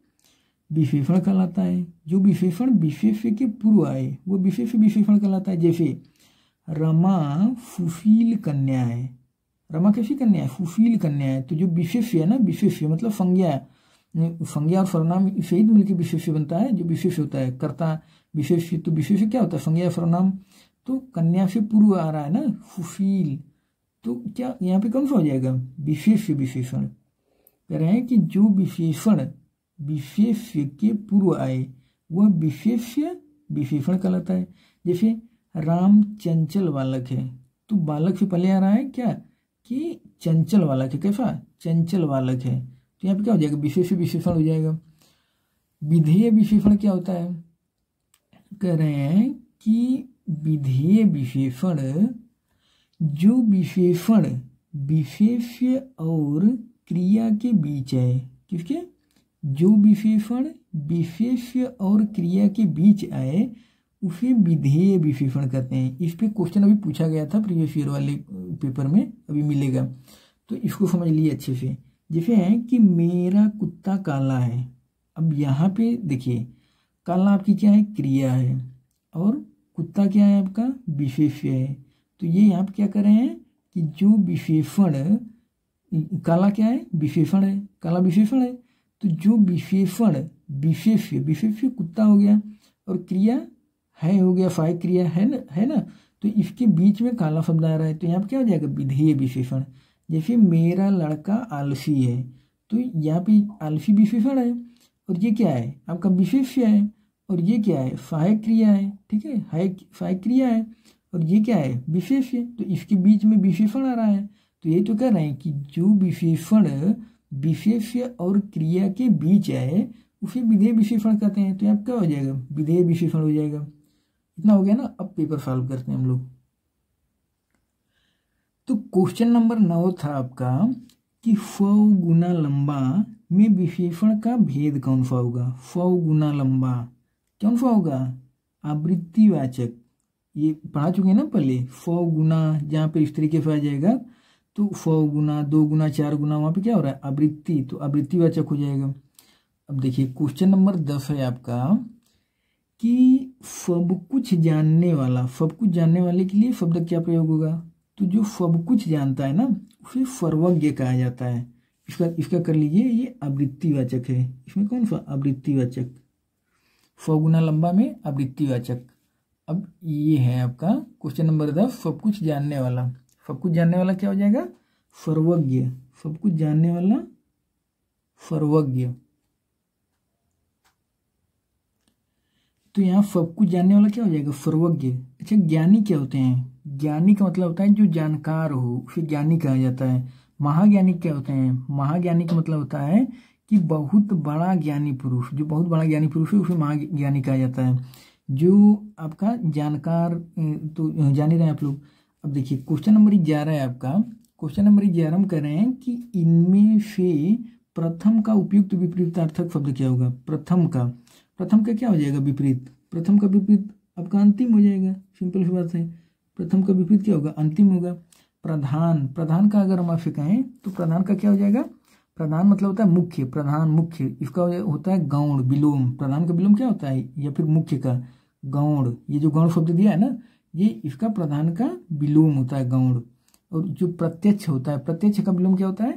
विशेषण कहलाता है। जो विशेषण विशेष्य के पूर्व आए वो विशेष्य विशेषण कहलाता है। जैसे रमा सुशील कन्या है। रमा कैसी कन्या है? सुशील कन्या है। तो जो विशेष्य है ना, विशेष्य मतलब संज्ञा, संज्ञा और सर्वनाम सहित मिलकर विशेष्य बनता है। जो विशेष्य होता है कर्ता विशेष्य, तो विशेष्य क्या होता है? संज्ञा सर्वनाम। तो कन्या से पूर्व आ रहा है ना सुशील, तो क्या यहाँ पे कौन सा हो जाएगा? विशेष्य विशेषण। कह रहे हैं कि जो विशेषण विशेष्य के पूर्व आए वह विशेष्य विशेषण कहलाता है। जैसे राम चंचल बालक है, तो बालक से पहले आ रहा है क्या? कि चंचल बालक है। कैसा? चंचल बालक है, तो यहाँ पे क्या हो जाएगा? विशेष्य विशेषण हो जाएगा। विधेय विशेषण क्या होता है? कह रहे हैं कि विधेय विशेषण जो विशेषण विशेष्य और क्रिया के बीच है। किसके? जो विशेषण विशेष्य और क्रिया के बीच आए उसे विधेय विशेषण कहते हैं। इस पे क्वेश्चन अभी पूछा गया था प्रीवियस ईयर वाले पेपर में, अभी मिलेगा, तो इसको समझ लिए अच्छे से। जैसे है कि मेरा कुत्ता काला है। अब यहाँ पे देखिए काला आपकी क्या है? क्रिया है, और कुत्ता क्या है आपका, विशेष्य है। तो ये यहाँ पे क्या कर रहे हैं कि जो विशेषण, काला क्या है, विशेषण है, काला विशेषण है। तो जो विशेषण विशेष्य, विशेष्य कुत्ता हो गया और क्रिया है हो गया, सहायक क्रिया है ना। तो इसके बीच में काला शब्द आ रहा है, तो यहाँ पे क्या हो जाएगा, विधेय विशेषण। जैसे मेरा लड़का आलसी है, तो यहाँ पे आलसी विशेषण है और ये क्या है आपका, विशेष्य है, और ये क्या है, सहायक क्रिया है। ठीक है, सहायक क्रिया है और ये क्या है, विशेष्य। तो इसके बीच में विशेषण आ रहा है। तो ये तो कह रहे हैं कि जो विशेषण विशेष्य और क्रिया के बीच है उसे विधेय विशेषण कहते हैं। तो यहाँ क्या हो जाएगा, विधेय विशेषण हो जाएगा। इतना हो गया ना। अब पेपर सॉल्व करते हैं हम लोग। तो क्वेश्चन नंबर 9 था आपका कि 100 गुना लंबा में विशेषण का भेद कौन सा होगा। 100 गुना लंबा कौन सा होगा, आवृत्तिवाचक। ये पढ़ा चुके हैं ना पहले। 100 गुना जहाँ पे इस तरीके से आ जाएगा, तो 100 गुना, 2 गुना, 4 गुना, वहाँ पे क्या हो रहा है, आवृत्ति, तो आवृत्तिवाचक हो जाएगा। अब देखिए क्वेश्चन नंबर 10 है आपका कि सब कुछ जानने वाला, सब कुछ जानने वाले के लिए शब्द क्या प्रयोग होगा। तो जो सब कुछ जानता है ना उसे सर्वज्ञ कहा जाता है। इसका कर लीजिए, ये आवृत्तिवाचक है। इसमें कौन सा, आवृत्तिवाचक। 100 गुना लंबा में आवृत्तिवाचक। अब ये है आपका क्वेश्चन नंबर 10, सब कुछ जानने वाला। सब कुछ जानने वाला क्या हो जाएगा, सर्वज्ञ। सब कुछ जानने वाला सर्वज्ञ। तो यहाँ सब कुछ जानने वाला क्या हो जाएगा, सर्वज्ञ। अच्छा, ज्ञानी क्या होते हैं, ज्ञानी का मतलब होता है जो जानकार हो, उसे ज्ञानी कहा जाता है। महाज्ञानी क्या होते हैं, महाज्ञानी का मतलब होता है कि बहुत बड़ा ज्ञानी पुरुष, जो बहुत बड़ा ज्ञानी पुरुष है उसे महाज्ञानी कहा जाता है। जो आपका जानकार, तो जान ही रहे हैं आप लोग। अब देखिए क्वेश्चन नंबर 11 है आपका। क्वेश्चन नंबर 11 हम कर रहे हैं कि इनमें से प्रथम का उपयुक्त विपरीतार्थक शब्द क्या होगा। प्रथम का क्या हो जाएगा, विपरीत। प्रथम का विपरीत आपका अंतिम हो जाएगा, सिंपल सी बात है। प्रथम का विपरीत क्या होगा, अंतिम होगा। प्रधान का अगर हम आपसे कहें तो प्रधान का क्या हो जाएगा, प्रधान मतलब होता है मुख्य, प्रधान मुख्य। इसका होता है गौण, विलोम। प्रधान का विलोम क्या होता है, या फिर मुख्य का गौण। ये जो गौण शब्द दिया है ना, ये इसका प्रधान का विलोम होता है, गौण। और जो प्रत्यक्ष होता है, प्रत्यक्ष का विलोम क्या होता है,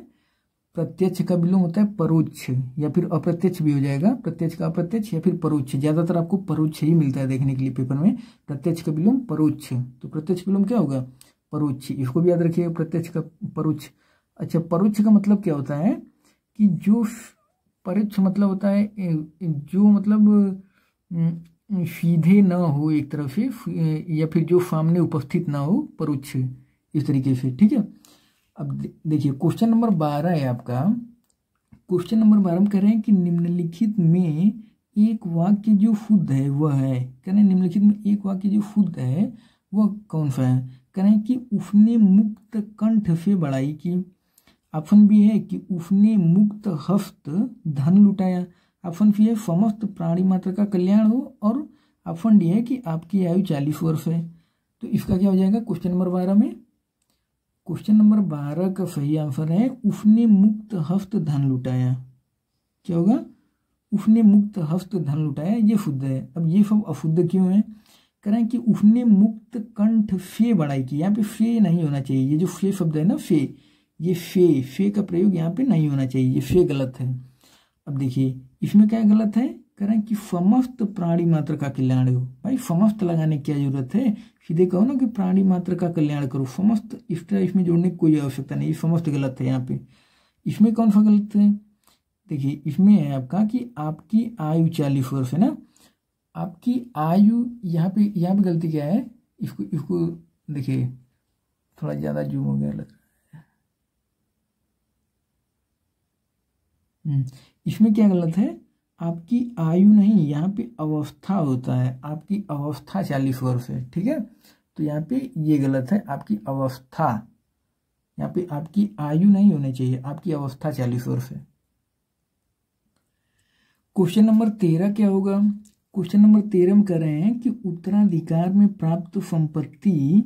प्रत्यक्ष का विलोम होता है परोक्ष, या फिर अप्रत्यक्ष भी हो जाएगा। प्रत्यक्ष का अप्रत्यक्ष या फिर परोक्ष, ज्यादातर आपको परोक्ष ही मिलता है देखने के लिए पेपर में। प्रत्यक्ष का विलोम परोक्ष, तो प्रत्यक्ष विलोम क्या होगा, परोक्ष। इसको भी याद रखिएगा, प्रत्यक्ष का परोक्ष। अच्छा, परोक्ष का मतलब क्या होता है कि जो परोक्ष मतलब होता है जो मतलब सीधे न हो एक तरफ से, या फिर जो सामने उपस्थित ना हो, परोक्ष, इस तरीके से। ठीक है। अब देखिए क्वेश्चन नंबर 12 है आपका। क्वेश्चन नंबर 12 हम कह रहे हैं कि निम्नलिखित में एक वाक्य जो शुद्ध है वह है। कह रहे हैं निम्नलिखित में एक वाक्य जो शुद्ध है वह कौन सा है। कह रहे हैं कि उसने मुक्त कंठ से बड़ाई की। ऑप्शन बी है कि उसने मुक्त हस्त धन लुटाया। ऑप्शन सी है समस्त प्राणी मात्र का कल्याण हो, और ऑप्शन डी है कि आपकी आयु 40 वर्ष है। तो इसका क्या हो जाएगा क्वेश्चन नंबर 12 में। क्वेश्चन नंबर 12 का सही आंसर है उसने मुक्त हस्त धन लुटाया। क्या होगा, उसने मुक्त हस्त धन लुटाया, ये शुद्ध है। अब ये सब अशुद्ध क्यों है, कह रहे हैं कि उसने मुक्त कंठ से बड़ाई की। यहाँ पे फे नहीं होना चाहिए, ये जो फे शब्द है ना, फे, ये फे का प्रयोग यहाँ पे नहीं होना चाहिए, ये फे गलत है। अब देखिए इसमें क्या गलत है, कह रहे हैं कि समस्त प्राणी मात्र का कल्याण हो। भाई समस्त लगाने की क्या जरूरत है, सीधे कहो ना कि प्राणी मात्र का कल्याण करो। समस्त इसमें जोड़ने की कोई आवश्यकता नहीं, समस्त गलत है यहाँ पे। इसमें कौन सा गलत है, देखिए इसमें है आपका कि आपकी आयु 40 वर्ष है ना। आपकी आयु यहाँ पे गलती क्या है, इसको देखिए थोड़ा ज्यादा जूम हो गया लग रहा है। इसमें क्या गलत है, आपकी आयु नहीं, यहाँ पे अवस्था होता है। आपकी अवस्था 40 वर्ष है, ठीक है। तो यहाँ पे ये गलत है, आपकी अवस्था, यहाँ पे आपकी आयु नहीं होनी चाहिए, आपकी अवस्था 40 वर्ष है। क्वेश्चन नंबर 13 क्या होगा। क्वेश्चन नंबर 13 में कह रहे हैं कि उत्तराधिकार में प्राप्त संपत्ति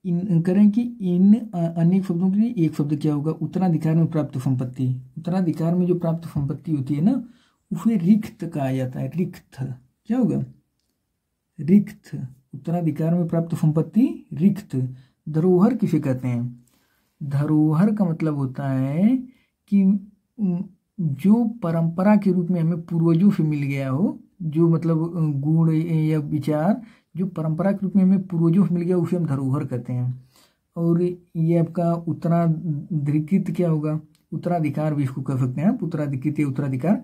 करें कि इन अनेक शब्दों के लिए एक शब्द क्या होगा। उत्तराधिकार में प्राप्त संपत्ति, उत्तराधिकार में जो प्राप्त संपत्ति होती है ना, उसे रिक्त कहा जाता है। रिक्त क्या होगा, रिक्त। उत्तराधिकार में प्राप्त संपत्ति रिक्त। धरोहर किसे कहते हैं? धरोहर का मतलब होता है कि जो परंपरा के रूप में हमें पूर्वजों से मिल गया हो, जो मतलब गुण या विचार जो परंपरा के रूप में हमें पूर्वजों से मिल गया, उसे हम धरोहर कहते हैं। और ये आपका उत्तराधिकृत क्या होगा? उत्तराधिकार भी इसको कह सकते हैं आप, उत्तराधिकृत या उत्तराधिकार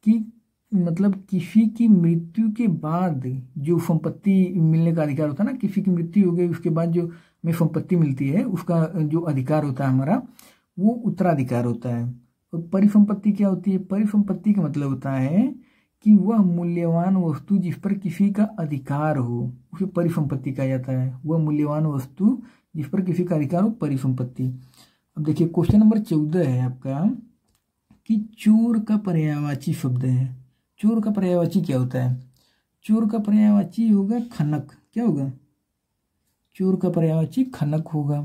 की मतलब किसी की मृत्यु के बाद जो संपत्ति मिलने का अधिकार होता है ना, किसी की मृत्यु हो गई उसके बाद जो हमें संपत्ति मिलती है उसका जो अधिकार होता है हमारा, वो उत्तराधिकार होता है। और परिसंपत्ति क्या होती है? परिसंपत्ति का मतलब होता है कि वह मूल्यवान वस्तु जिस पर किसी का अधिकार हो उसे परिसंपत्ति कहा जाता है। वह मूल्यवान वस्तु जिस पर किसी का अधिकार हो, परिसंपत्ति। अब देखिए क्वेश्चन नंबर 14 है आपका कि चोर का पर्यायवाची शब्द है। चोर का पर्यायवाची क्या होता है? चोर का पर्यायवाची होगा खनक। क्या होगा? चोर का पर्यायवाची खनक होगा।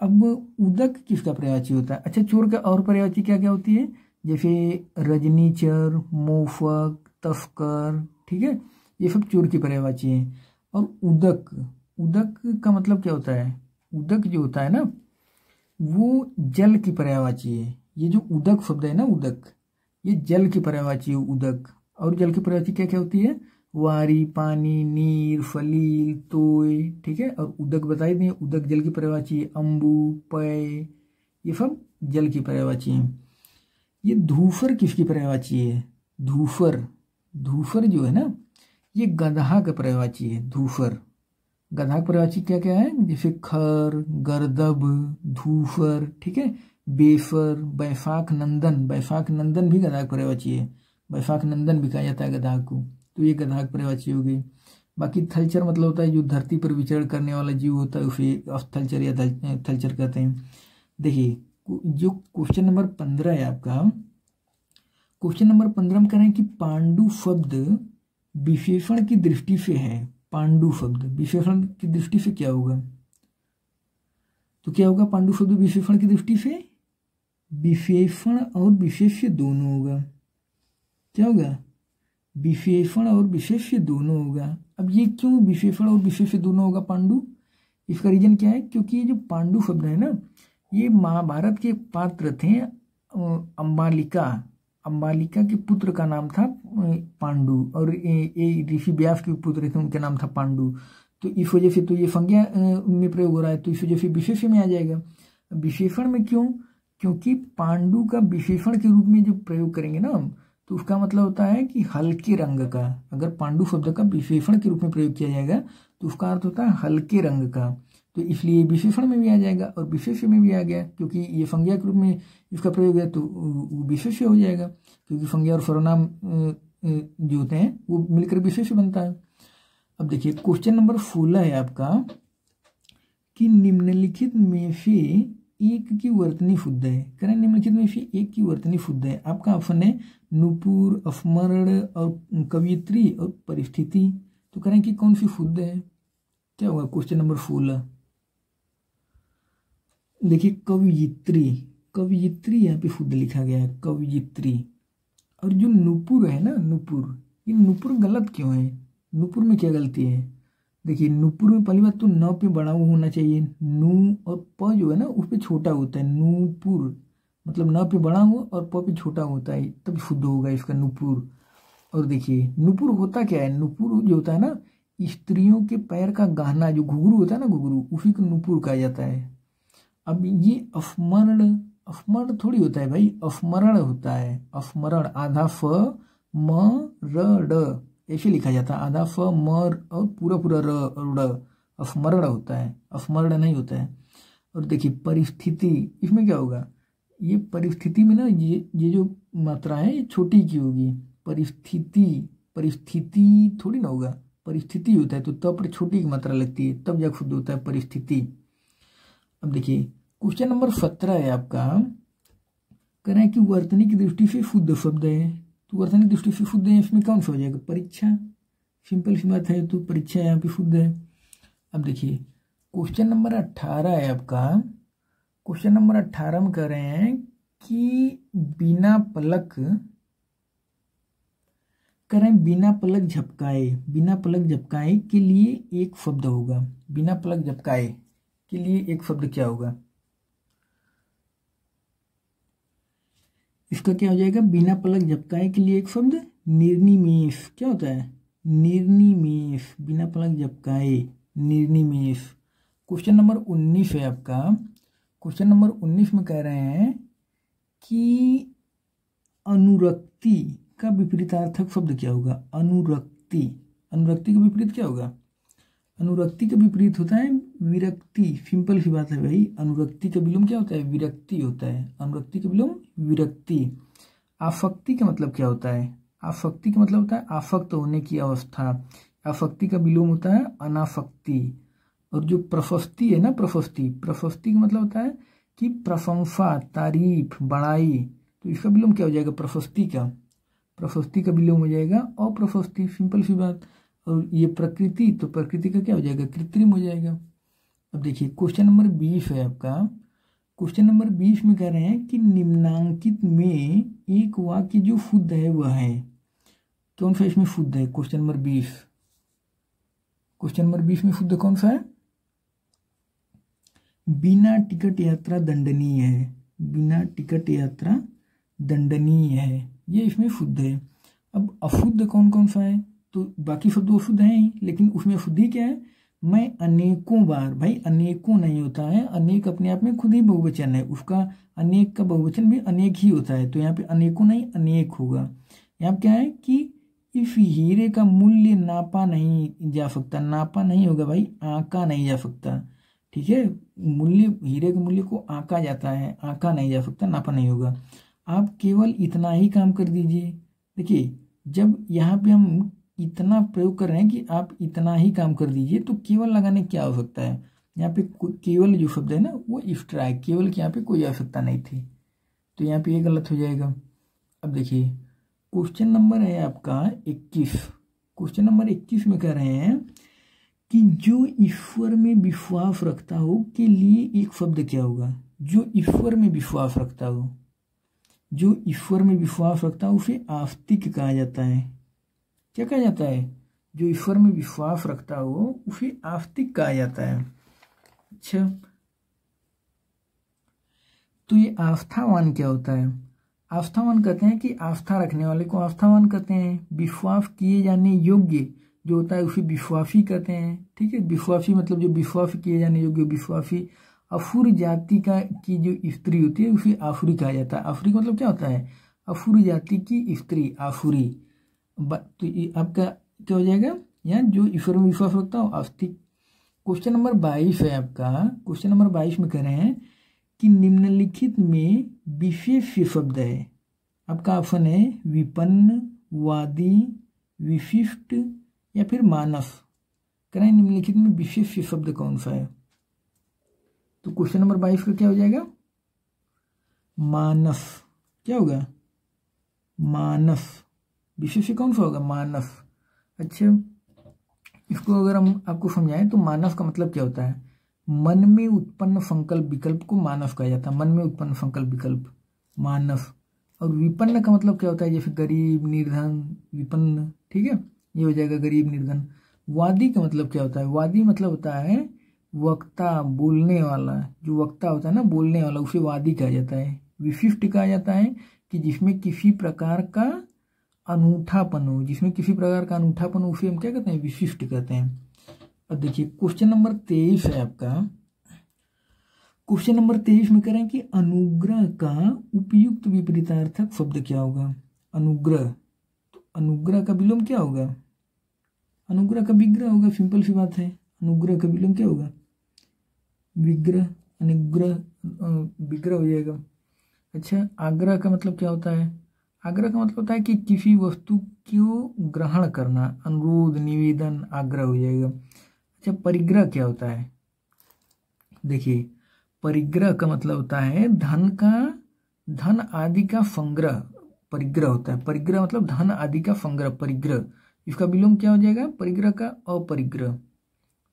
अब उदक किसका पर्यायवाची होता है? अच्छा, चोर का और पर्यायवाची क्या क्या होती है? जैसे रजनीचर, मोफक, तस्कर, ठीक है, ये सब चोर की पर्यायवाची है। और उदक, उदक का मतलब क्या होता है? उदक जो होता है ना, वो जल की पर्यायवाची है। ये जो उदक शब्द है ना, उदक, ये जल की पर्यायवाची है उदक। और जल की पर्यायवाची क्या क्या होती है? वारी, पानी, नीर, फलील, तोय, ठीक है। और उदक बता ही दिए, उदक जल की पर्यायवाची है। अम्बु, पय, ये सब जल की पर्यायवाची है। ये धूसर किसकी पर्यायवाची है? धूसर, धूसर जो है ना, ये गधा का पर्यायवाची है। धूसर, गधा का पर्यायवाची क्या क्या है? जैसे खर, गर्दभ, धूसर, ठीक है, बेसर, बैफाख नंदन। बैफाख नंदन भी गधा का पर्यायवाची है। बैफाख नंदन भी कहा जाता है गधा को, तो ये गधा की पर्यायवाची हो गई। बाकी थलचर मतलब होता है जो धरती पर विचरण करने वाला जीव होता है उसे स्थलचर या थलचर कहते हैं। देखिए जो क्वेश्चन नंबर 15 है आपका, क्वेश्चन नंबर 15 में कह रहे हैं कि पांडु शब्द विशेषण की दृष्टि से है। पांडु शब्द विशेषण की दृष्टि से क्या होगा? तो क्या होगा पांडु शब्द विशेषण की दृष्टि से? विशेषण और विशेष्य दोनों होगा। क्या होगा? विशेषण और विशेष्य दोनों होगा। अब ये क्यों विशेषण और विशेष्य दोनों होगा पांडु? इसका रीजन क्या है? क्योंकि ये जो पांडु शब्द है ना, ये महाभारत के पात्र थे। अंबालिका, अंबालिका के पुत्र का नाम था पांडु, और ये ऋषि व्यास के पुत्र थे, उनका नाम था पांडु। तो इस वजह से तो ये संज्ञा में प्रयोग हो रहा है, तो इस वजह से विशेष्य में आ जाएगा। विशेषण में क्यों? क्योंकि पांडु का विशेषण के रूप में जो प्रयोग करेंगे ना हम, तो उसका मतलब होता है कि हल्के रंग का। अगर पांडु शब्द का विशेषण के रूप में प्रयोग किया जाएगा तो उसका अर्थ होता है हल्के रंग का। तो इसलिए विशेषण में भी आ जाएगा और विशेष्य में भी आ गया, क्योंकि ये संज्ञा के रूप में इसका प्रयोग है तो विशेष्य हो जाएगा, क्योंकि संज्ञा और सर्वनाम जो होते हैं वो मिलकर विशेष्य बनता है। अब देखिए क्वेश्चन नंबर 16 है आपका कि निम्नलिखित में से एक की वर्तनी शुद्ध है। करें निम्नलिखित में से एक की वर्तनी शुद्ध है। आपका ऑप्शन है नुपुर, स्मरण और कवियत्री और परिस्थिति। तो करें कि कौन सी शुद्ध है? क्या होगा क्वेश्चन नंबर 16? देखिए कवियत्री, कवियत्री यहाँ पे शुद्ध लिखा गया है, कवियत्री। और जो नुपुर है ना, नुपुर, ये नुपुर गलत क्यों है? नुपुर में क्या गलती है? देखिए नुपुर में पहली बात तो न पे बड़ा होना चाहिए, नू और प जो है ना उस पे छोटा होता है। नूपुर मतलब न पे बड़ा हो और प पे छोटा होता है, तब शुद्ध होगा इसका नुपुर। और देखिए नुपुर होता क्या है? नुपुर जो होता है ना, स्त्रियों के पैर का गहना जो घुंघरू होता है ना, घुंघरू, उसी को नुपुर कहा जाता है। अब ये स्मरण, स्मरण थोड़ी होता है भाई, स्मरण होता है। स्मरण आधा फ म र ड ऐसे लिखा जाता है, आधा फ म और पूरा पूरा र, स्मरण होता है, स्मरण नहीं होता है। और देखिए परिस्थिति, इसमें क्या होगा? ये परिस्थिति में ना ये जो मात्रा है ये छोटी की होगी। परिस्थिति, परिस्थिति थोड़ी ना होगा, परिस्थिति होता है तो तब पर छोटी की मात्रा लगती है, तब जाकर शुद्ध होता है परिस्थिति। अब देखिए क्वेश्चन नंबर 17 है आपका, कह रहे हैं कि वर्तनी की दृष्टि से शुद्ध शब्द है। तो वर्तनी की दृष्टि से शुद्ध है, इसमें कौन सा हो जाएगा? परीक्षा। सिंपल सी बात है, तो परीक्षा यहाँ पे शुद्ध है। अब देखिए क्वेश्चन नंबर 18 है आपका। क्वेश्चन नंबर 18 में कह रहे हैं कि बिना पलक करें बिना पलक झपकाए, बिना पलक झपकाए के लिए एक शब्द होगा। बिना पलक झपकाए के लिए एक शब्द क्या होगा? इसका क्या हो जाएगा? बिना पलक झपकाए के लिए एक शब्द निर्निमेष। क्या होता है? निर्निमेष। बिना पलक झपकाए निर्निमेष। क्वेश्चन नंबर 19 है आपका। क्वेश्चन नंबर 19 में कह रहे हैं कि अनुरक्ति का विपरीतार्थक शब्द क्या होगा? अनुरक्ति। अनुरक्ति का विपरीत क्या होगा? अनुरक्ति का विपरीत होता है विरक्ति। सिंपल सी बात है भाई। अनुरक्ति का विलोम क्या होता है? विरक्ति होता है। अनुरक्ति का विलोम विरक्ति। आसक्ति का मतलब क्या होता है? आसक्ति का मतलब होता है आसक्त होने की अवस्था। आसक्ति का विलोम होता है अनासक्ति। और जो प्रशस्ति है ना, प्रशस्ति, प्रशस्ति का मतलब होता है कि प्रशंसा, तारीफ, बड़ाई। तो इसका विलोम क्या हो जाएगा? प्रशस्ति का। प्रशस्ति का विलोम हो जाएगा अप्रशस्ति। सिंपल सी बात। और ये प्रकृति, तो प्रकृति का क्या हो जाएगा? कृत्रिम हो जाएगा। अब देखिए क्वेश्चन नंबर 20 है आपका। क्वेश्चन नंबर 20 में कह रहे हैं कि निम्नांकित में एक वाक्य जो शुद्ध है वह है। कौन सा इसमें शुद्ध है? Question number 20। क्वेश्चन नंबर 20 में शुद्ध कौन सा है? बिना टिकट यात्रा दंडनीय है। बिना टिकट यात्रा दंडनीय है, ये इसमें शुद्ध है। अब अशुद्ध कौन कौन सा है? तो बाकी शब्द अशुद्ध हैं ही, लेकिन उसमें शुद्धि क्या है? मैं अनेकों बार। भाई अनेकों नहीं होता है, अनेक अपने आप में खुद ही बहुवचन है। उसका अनेक का बहुवचन भी अनेक ही होता है। तो यहाँ पे अनेकों नहीं अनेक होगा। यहाँ क्या है कि इस हीरे का मूल्य नापा नहीं जा सकता। नापा नहीं होगा भाई, आंका नहीं जा सकता। ठीक है, मूल्य, हीरे के मूल्य को आंका जाता है, आंका नहीं जा सकता, नापा नहीं होगा। आप केवल इतना ही काम कर दीजिए। देखिए जब यहाँ पे हम इतना प्रयोग कर रहे हैं कि आप इतना ही काम कर दीजिए, तो केवल लगाने क्या हो सकता है? यहाँ पे केवल जो शब्द है ना वो एक्स्ट्रा है। केवल की यहाँ पे कोई आवश्यकता नहीं थी, तो यहाँ पे ये गलत हो जाएगा। अब देखिए क्वेश्चन नंबर है आपका 21। क्वेश्चन नंबर 21 में कह रहे हैं कि जो ईश्वर में विश्वास रखता हो के लिए एक शब्द क्या होगा? जो ईश्वर में विश्वास रखता हो, जो ईश्वर में विश्वास रखता है उसे आस्तिक कहा जाता है। क्या कहा जाता है? जो ईश्वर में विश्वास रखता हो उसे आस्तिक कहा जाता है। अच्छा, तो ये आस्थावान क्या होता है? आस्थावान कहते हैं कि आस्था रखने वाले को आस्थावान कहते हैं। विश्वास किए जाने योग्य जो होता है उसे विश्वासी कहते हैं। ठीक है, विश्वासी मतलब जो विश्वास किए जाने योग्य विश्वासी। असुर जाति का की जो स्त्री होती है उसे आसुरी कहा जाता है। आसुरी का मतलब क्या होता है? असुर जाति की स्त्री, आसुरी। तो ये आपका क्या हो जाएगा? यहाँ जो ईश्वर में विश्वास रखता हो आस्तिक। क्वेश्चन नंबर 22 है आपका। क्वेश्चन नंबर 22 में कह रहे हैं कि निम्नलिखित में विशेष शब्द है। आपका ऑप्शन है विपन्न, वादी, विशिष्ट या फिर मानस। कह रहे हैं निम्नलिखित में विशेष शब्द कौन सा है? तो क्वेश्चन नंबर 22 का क्या हो जाएगा? मानस। क्या होगा? मानस। विशेष कौन सा होगा? मानस। अच्छा, इसको अगर हम आपको समझाएं तो मानस का मतलब क्या होता है? मन में उत्पन्न संकल्प विकल्प को मानस कहा जाता है। मन में उत्पन्न संकल्प विकल्प, मानस। और विपन्न का मतलब क्या होता है? जैसे गरीब, निर्धन, विपन्न। ठीक है, ये हो जाएगा गरीब, निर्धन। वादी का मतलब क्या होता है? वादी मतलब होता है वक्ता, बोलने वाला। जो वक्ता होता है ना, बोलने वाला, उसे वादी कहा जाता है। विशिष्ट कहा जाता है कि जिसमें किसी प्रकार का अनूठापन हो। जिसमें किसी प्रकार का अनूठापन हो उसे हम क्या कहते हैं? विशिष्ट कहते हैं। अब देखिए क्वेश्चन नंबर 23 है आपका। क्वेश्चन नंबर 23 में कह रहे हैं कि अनुग्रह का उपयुक्त विपरीतार्थक शब्द क्या होगा? अनुग्रह। तो अनुग्रह का विलोम क्या होगा? अनुग्रह का विग्रह होगा। सिंपल सी बात है। अनुग्रह का विलोम क्या होगा? विग्रह। अनुग्रह विग्रह हो जाएगा। अच्छा, आग्रह का मतलब क्या होता है? आग्रह का मतलब होता है कि किसी वस्तु को ग्रहण करना। अनुरोध, निवेदन, आग्रह हो जाएगा। अच्छा, परिग्रह क्या होता है? देखिए परिग्रह का मतलब होता है धन आदि का संग्रह। परिग्रह होता है। परिग्रह मतलब धन आदि का संग्रह, परिग्रह। इसका विलोम क्या हो जाएगा? परिग्रह का अपरिग्रह।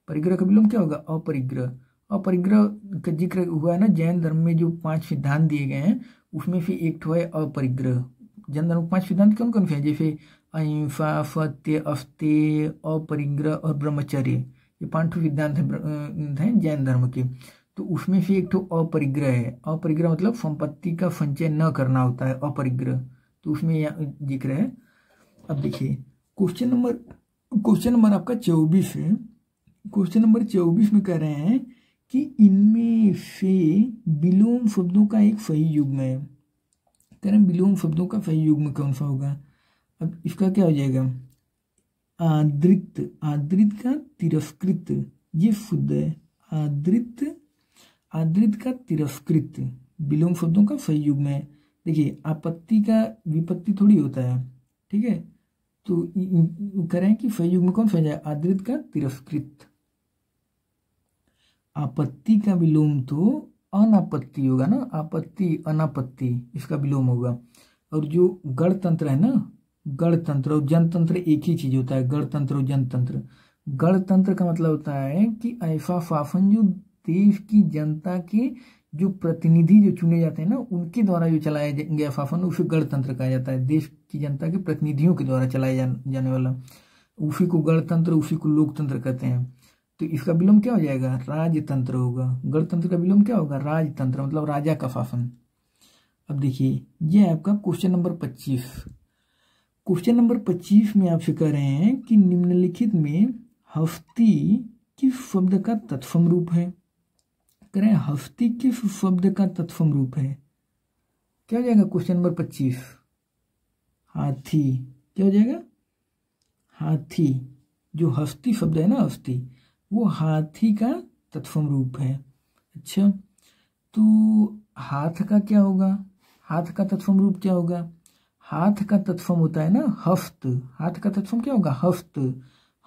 परिग्रह का विलोम क्या होगा? अपरिग्रह। अपरिग्रह का जिक्र हुआ है ना जैन धर्म में, जो 5 सिद्धांत दिए गए हैं उसमें से एक तो है अपरिग्रह। जैन धर्म 5 सिद्धांत कौन कौन से हैं? जैसे अहिंसा, सत्य, अस्तेय, अपरिग्रह और ब्रह्मचर्य, ये 5 सिद्धांत हैं जैन धर्म के। तो उसमें से एक तो अपरिग्रह है। अपरिग्रह मतलब संपत्ति का संचय न करना होता है, अपरिग्रह, तो उसमें जिक्र है। अब देखिए क्वेश्चन नंबर आपका 24 है। क्वेश्चन नंबर 24 में कह रहे हैं कि इनमें से विलोम शब्दों का एक सही युग्म है। कह रहे हैं विलोम शब्दों का सही युग्म कौन सा होगा। अब इसका क्या हो जाएगा, आदृत, आदृत का तिरस्कृत, ये शुद्ध है। आदृत का तिरस्कृत विलोम शब्दों का सही युग्म है। देखिए आपत्ति का विपत्ति थोड़ी होता है, ठीक है, तो कह रहे हैं कि सही युग्म कौन सा जाए, आदृत का तिरस्कृत। आपत्ति का विलोम तो अनापत्ति होगा ना, आपत्ति अनापत्ति, इसका विलोम होगा। और जो गणतंत्र है ना, गणतंत्र और जनतंत्र एक ही चीज होता है, गणतंत्र और जनतंत्र। गणतंत्र का मतलब होता है कि ऐसा शासन जो देश की जनता के जो प्रतिनिधि जो चुने जाते हैं ना, उनके द्वारा जो चलाया गया शासन, उसे गणतंत्र कहा जाता है। देश की जनता के प्रतिनिधियों के द्वारा चलाया जाने वाला, उसी को गणतंत्र, उसी को लोकतंत्र कहते हैं। तो इसका विलोम क्या हो जाएगा, राजतंत्र होगा। गणतंत्र का विलोम क्या होगा, राजतंत्र, मतलब राजा का शासन। अब देखिए ये है आपका क्वेश्चन नंबर 25। क्वेश्चन नंबर 25 में आपसे कह रहे हैं कि निम्नलिखित में हस्ती किस शब्द का तत्सम रूप है। कह रहे हैं हस्ती किस शब्द का तत्सम रूप है। क्या हो जाएगा क्वेश्चन नंबर 25, हाथी। क्या हो जाएगा, हाथी। जो हस्ती शब्द है ना, हस्ती, वो हाथी का तत्सम रूप है। अच्छा, तो हाथ का क्या होगा, हाथ का तत्सम रूप क्या होगा। हाथ का तत्सम होता है ना हस्त। हाथ का तत्सम क्या होगा, हस्त।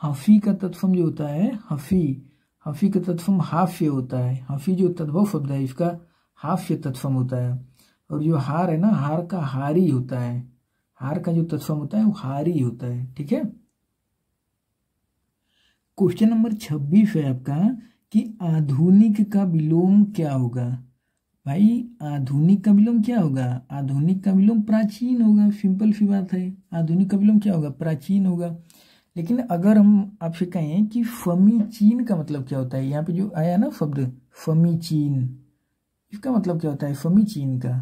हफी का तत्सम जो होता है हफी, हफी का तत्सम हास्य होता है। हफी जो तद्भव शब्द है इसका हास्य तत्सम होता है। और जो हार है ना, हार का हारी होता है। हार का जो तत्सम होता है वो हारी होता है, ठीक है। क्वेश्चन नंबर 26 है आपका कि आधुनिक का विलोम क्या होगा। भाई आधुनिक का विलोम क्या होगा, आधुनिक का विलोम प्राचीन होगा, सिंपल सी बात है। आधुनिक का विलोम क्या होगा, प्राचीन होगा। लेकिन अगर हम आपसे कहें कि समीचीन का मतलब क्या होता है, यहाँ पे जो आया ना शब्द समीचीन, इसका मतलब क्या होता है समीचीन का।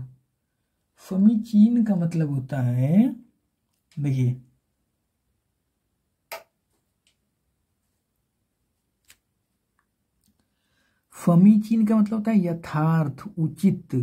समीचीन का मतलब होता है, देखिए समीचीन का मतलब होता है यथार्थ, उचित,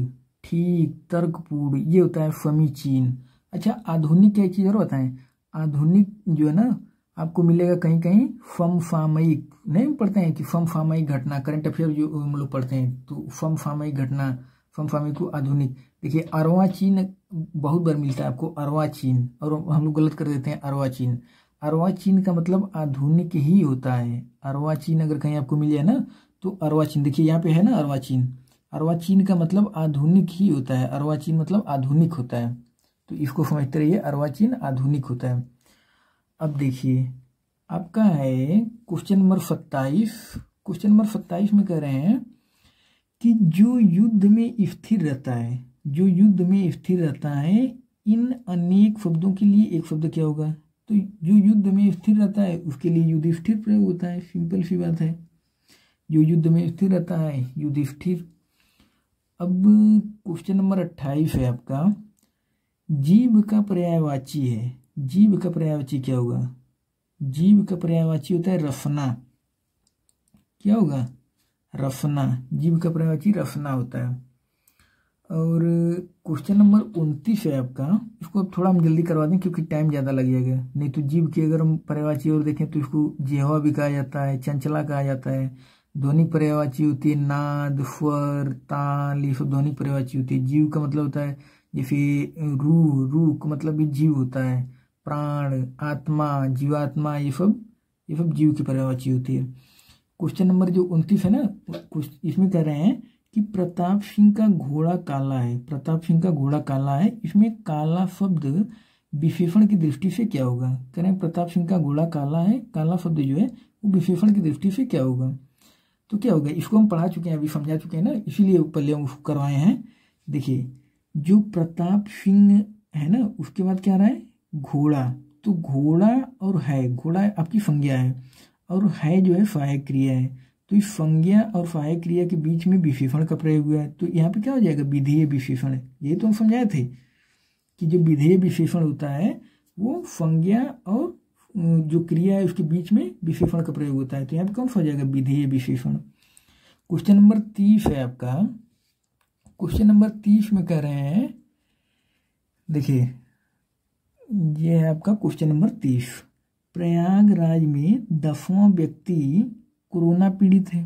ठीक, तर्कपूर्ण, ये होता है समीचीन। अच्छा आधुनिक क्या चीज और बताएं, आधुनिक जो है ना आपको मिलेगा कहीं कहीं समसामयिक, नहीं पढ़ते हैं कि समसामयिक घटना, करंट अफेयर जो हम लोग पढ़ते हैं, तो समसामयिक घटना, समसामयिक को आधुनिक। देखिए अर्वाचीन बहुत बार मिलता है आपको, अर्वाचीन, और हम लोग गलत कर देते हैं अर्वाचीन। अर्वाचीन का मतलब आधुनिक ही होता है। अर्वाचीन अगर कहीं आपको मिल जाए ना तो अर्वाचीन, देखिए यहाँ पे है ना अर्वाचीन, अर्वाचीन का मतलब आधुनिक ही होता है। अर्वाचीन मतलब आधुनिक होता है, तो इसको समझते रहिए, अर्वाचीन आधुनिक होता है। अब देखिए आपका है क्वेश्चन नंबर 27। क्वेश्चन नंबर 27 में कह रहे हैं कि जो युद्ध में स्थिर रहता है, जो युद्ध में स्थिर रहता है, इन अनेक शब्दों के लिए एक शब्द क्या होगा। तो जो युद्ध में स्थिर रहता है उसके लिए युधिष्ठिर प्रयोग होता है, सिंपल सी बात है। जो युद्ध में स्थिर रहता है युधिष्ठिर। अब क्वेश्चन नंबर 28 है आपका, जीव का पर्यायवाची है। जीव का पर्यायवाची क्या होगा, जीव का पर्यायवाची होता है रसना। क्या होगा, रसना। जीव का पर्यायवाची रसना होता है। और क्वेश्चन नंबर 29 है आपका, इसको अब थोड़ा हम जल्दी करवा दें क्योंकि टाइम ज़्यादा लग जाएगा। नहीं तो जीव की अगर हम पर्यायवाची और देखें तो इसको जिह्वा भी कहा जाता है, चंचला कहा जाता है। ध्वनि पर्यायवाची होती है नाद, स्वर, ताल, ये सब ध्वनि पर्यायवाची होती है। जीव का मतलब होता है जैसे रूह, रूह का मतलब भी जीव होता है। प्राण, आत्मा, जीवात्मा, ये सब जीव की पर्यायवाची होती है। क्वेश्चन नंबर जो 29 है ना, इसमें कह रहे हैं कि प्रताप सिंह का घोड़ा काला है। प्रताप सिंह का घोड़ा काला है, इसमें काला शब्द विशेषण की दृष्टि से क्या होगा। कह रहे हैं प्रताप सिंह का घोड़ा काला है, काला शब्द जो है वो विशेषण की दृष्टि से क्या होगा। तो क्या होगा, इसको हम पढ़ा चुके हैं, अभी समझा चुके हैं ना, इसीलिए पहले हम उसको करवाए हैं। देखिए जो प्रताप सिंह है ना, उसके बाद क्या आ रहा है घोड़ा, तो घोड़ा और है, घोड़ा आपकी संज्ञा है और है जो है सहायक क्रिया है। तो इस संज्ञा और सहायक क्रिया के बीच में विशेषण का प्रयोग हुआ है, तो यहाँ पे क्या हो जाएगा, विधेय विशेषण। ये तो हम समझाए थे कि जो विधेय विशेषण होता है वो संज्ञा और जो क्रिया है उसके बीच में विशेषण का प्रयोग होता है। तो यहाँ पे कौन सा हो जाएगा, विधेय विशेषण। क्वेश्चन नंबर 30 है आपका। क्वेश्चन नंबर 30 में कह रहे हैं, देखिए ये है आपका क्वेश्चन नंबर 30। प्रयागराज में 10वां व्यक्ति कोरोना पीड़ित है।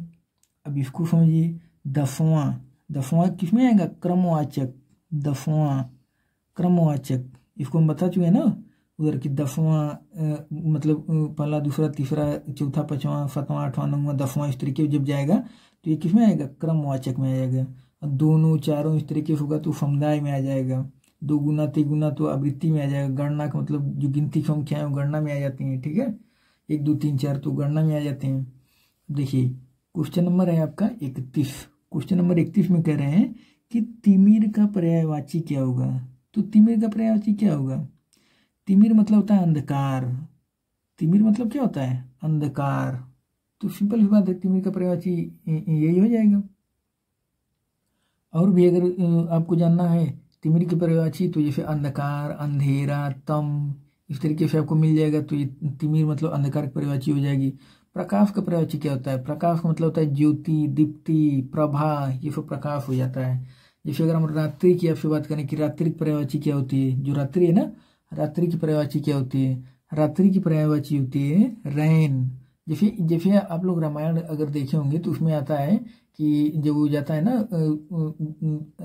अब इसको समझिए, 10वां किसमें आएगा, क्रमवाचक, 10वां क्रमवाचक। इसको हम बता चुके हैं ना उधर की 10वां मतलब पहला दूसरा तीसरा चौथा पांचवा सातवां आठवां नौवां 10वां इस तरीके जब जाएगा तो ये किसमें आएगा, क्रमवाचक में आ जाएगा। और दोनों चारों इस तरीके से होगा तो समुदाय में आ जाएगा। 2 गुना 3 गुना तो आवृत्ति में आ जाएगा। गणना का मतलब जो गिनती संख्या है गणना में आ जाती हैं, ठीक है। 1 2 3 4 तो गणना में आ जाते हैं। देखिए क्वेश्चन नंबर है आपका 31। क्वेश्चन नंबर 31 में कह रहे हैं कि तिमिर का पर्यायवाची क्या होगा। तो तिमिर का पर्यायवाची क्या होगा, तिमिर मतलब होता है अंधकार। तिमिर मतलब क्या होता है, अंधकार। तो सिंपल सी बात है, तिमिर का पर्यायवाची यही हो जाएगा। और भी अगर आपको जानना है तिमिर की पर्यायवाची तो जैसे अंधकार, अंधेरा, तम, इस तरीके से आपको मिल जाएगा। तो ये तिमिर मतलब अंधकार की पर्यायवाची हो जाएगी। प्रकाश का पर्यायवाची क्या होता है, प्रकाश का मतलब होता है ज्योति, दीप्ति, प्रभा, ये सब प्रकाश हो जाता है। जैसे अगर हम रात्रि की आपसे बात करें कि रात्रि की पर्यायवाची क्या होती है, जो रात्रि है ना, रात्रि की पर्यायवाची क्या होती है, रात्रि की पर्यायवाची होती है रैन। जैसे आप लोग रामायण अगर देखे होंगे तो उसमें आता है कि जब वो जाता है ना,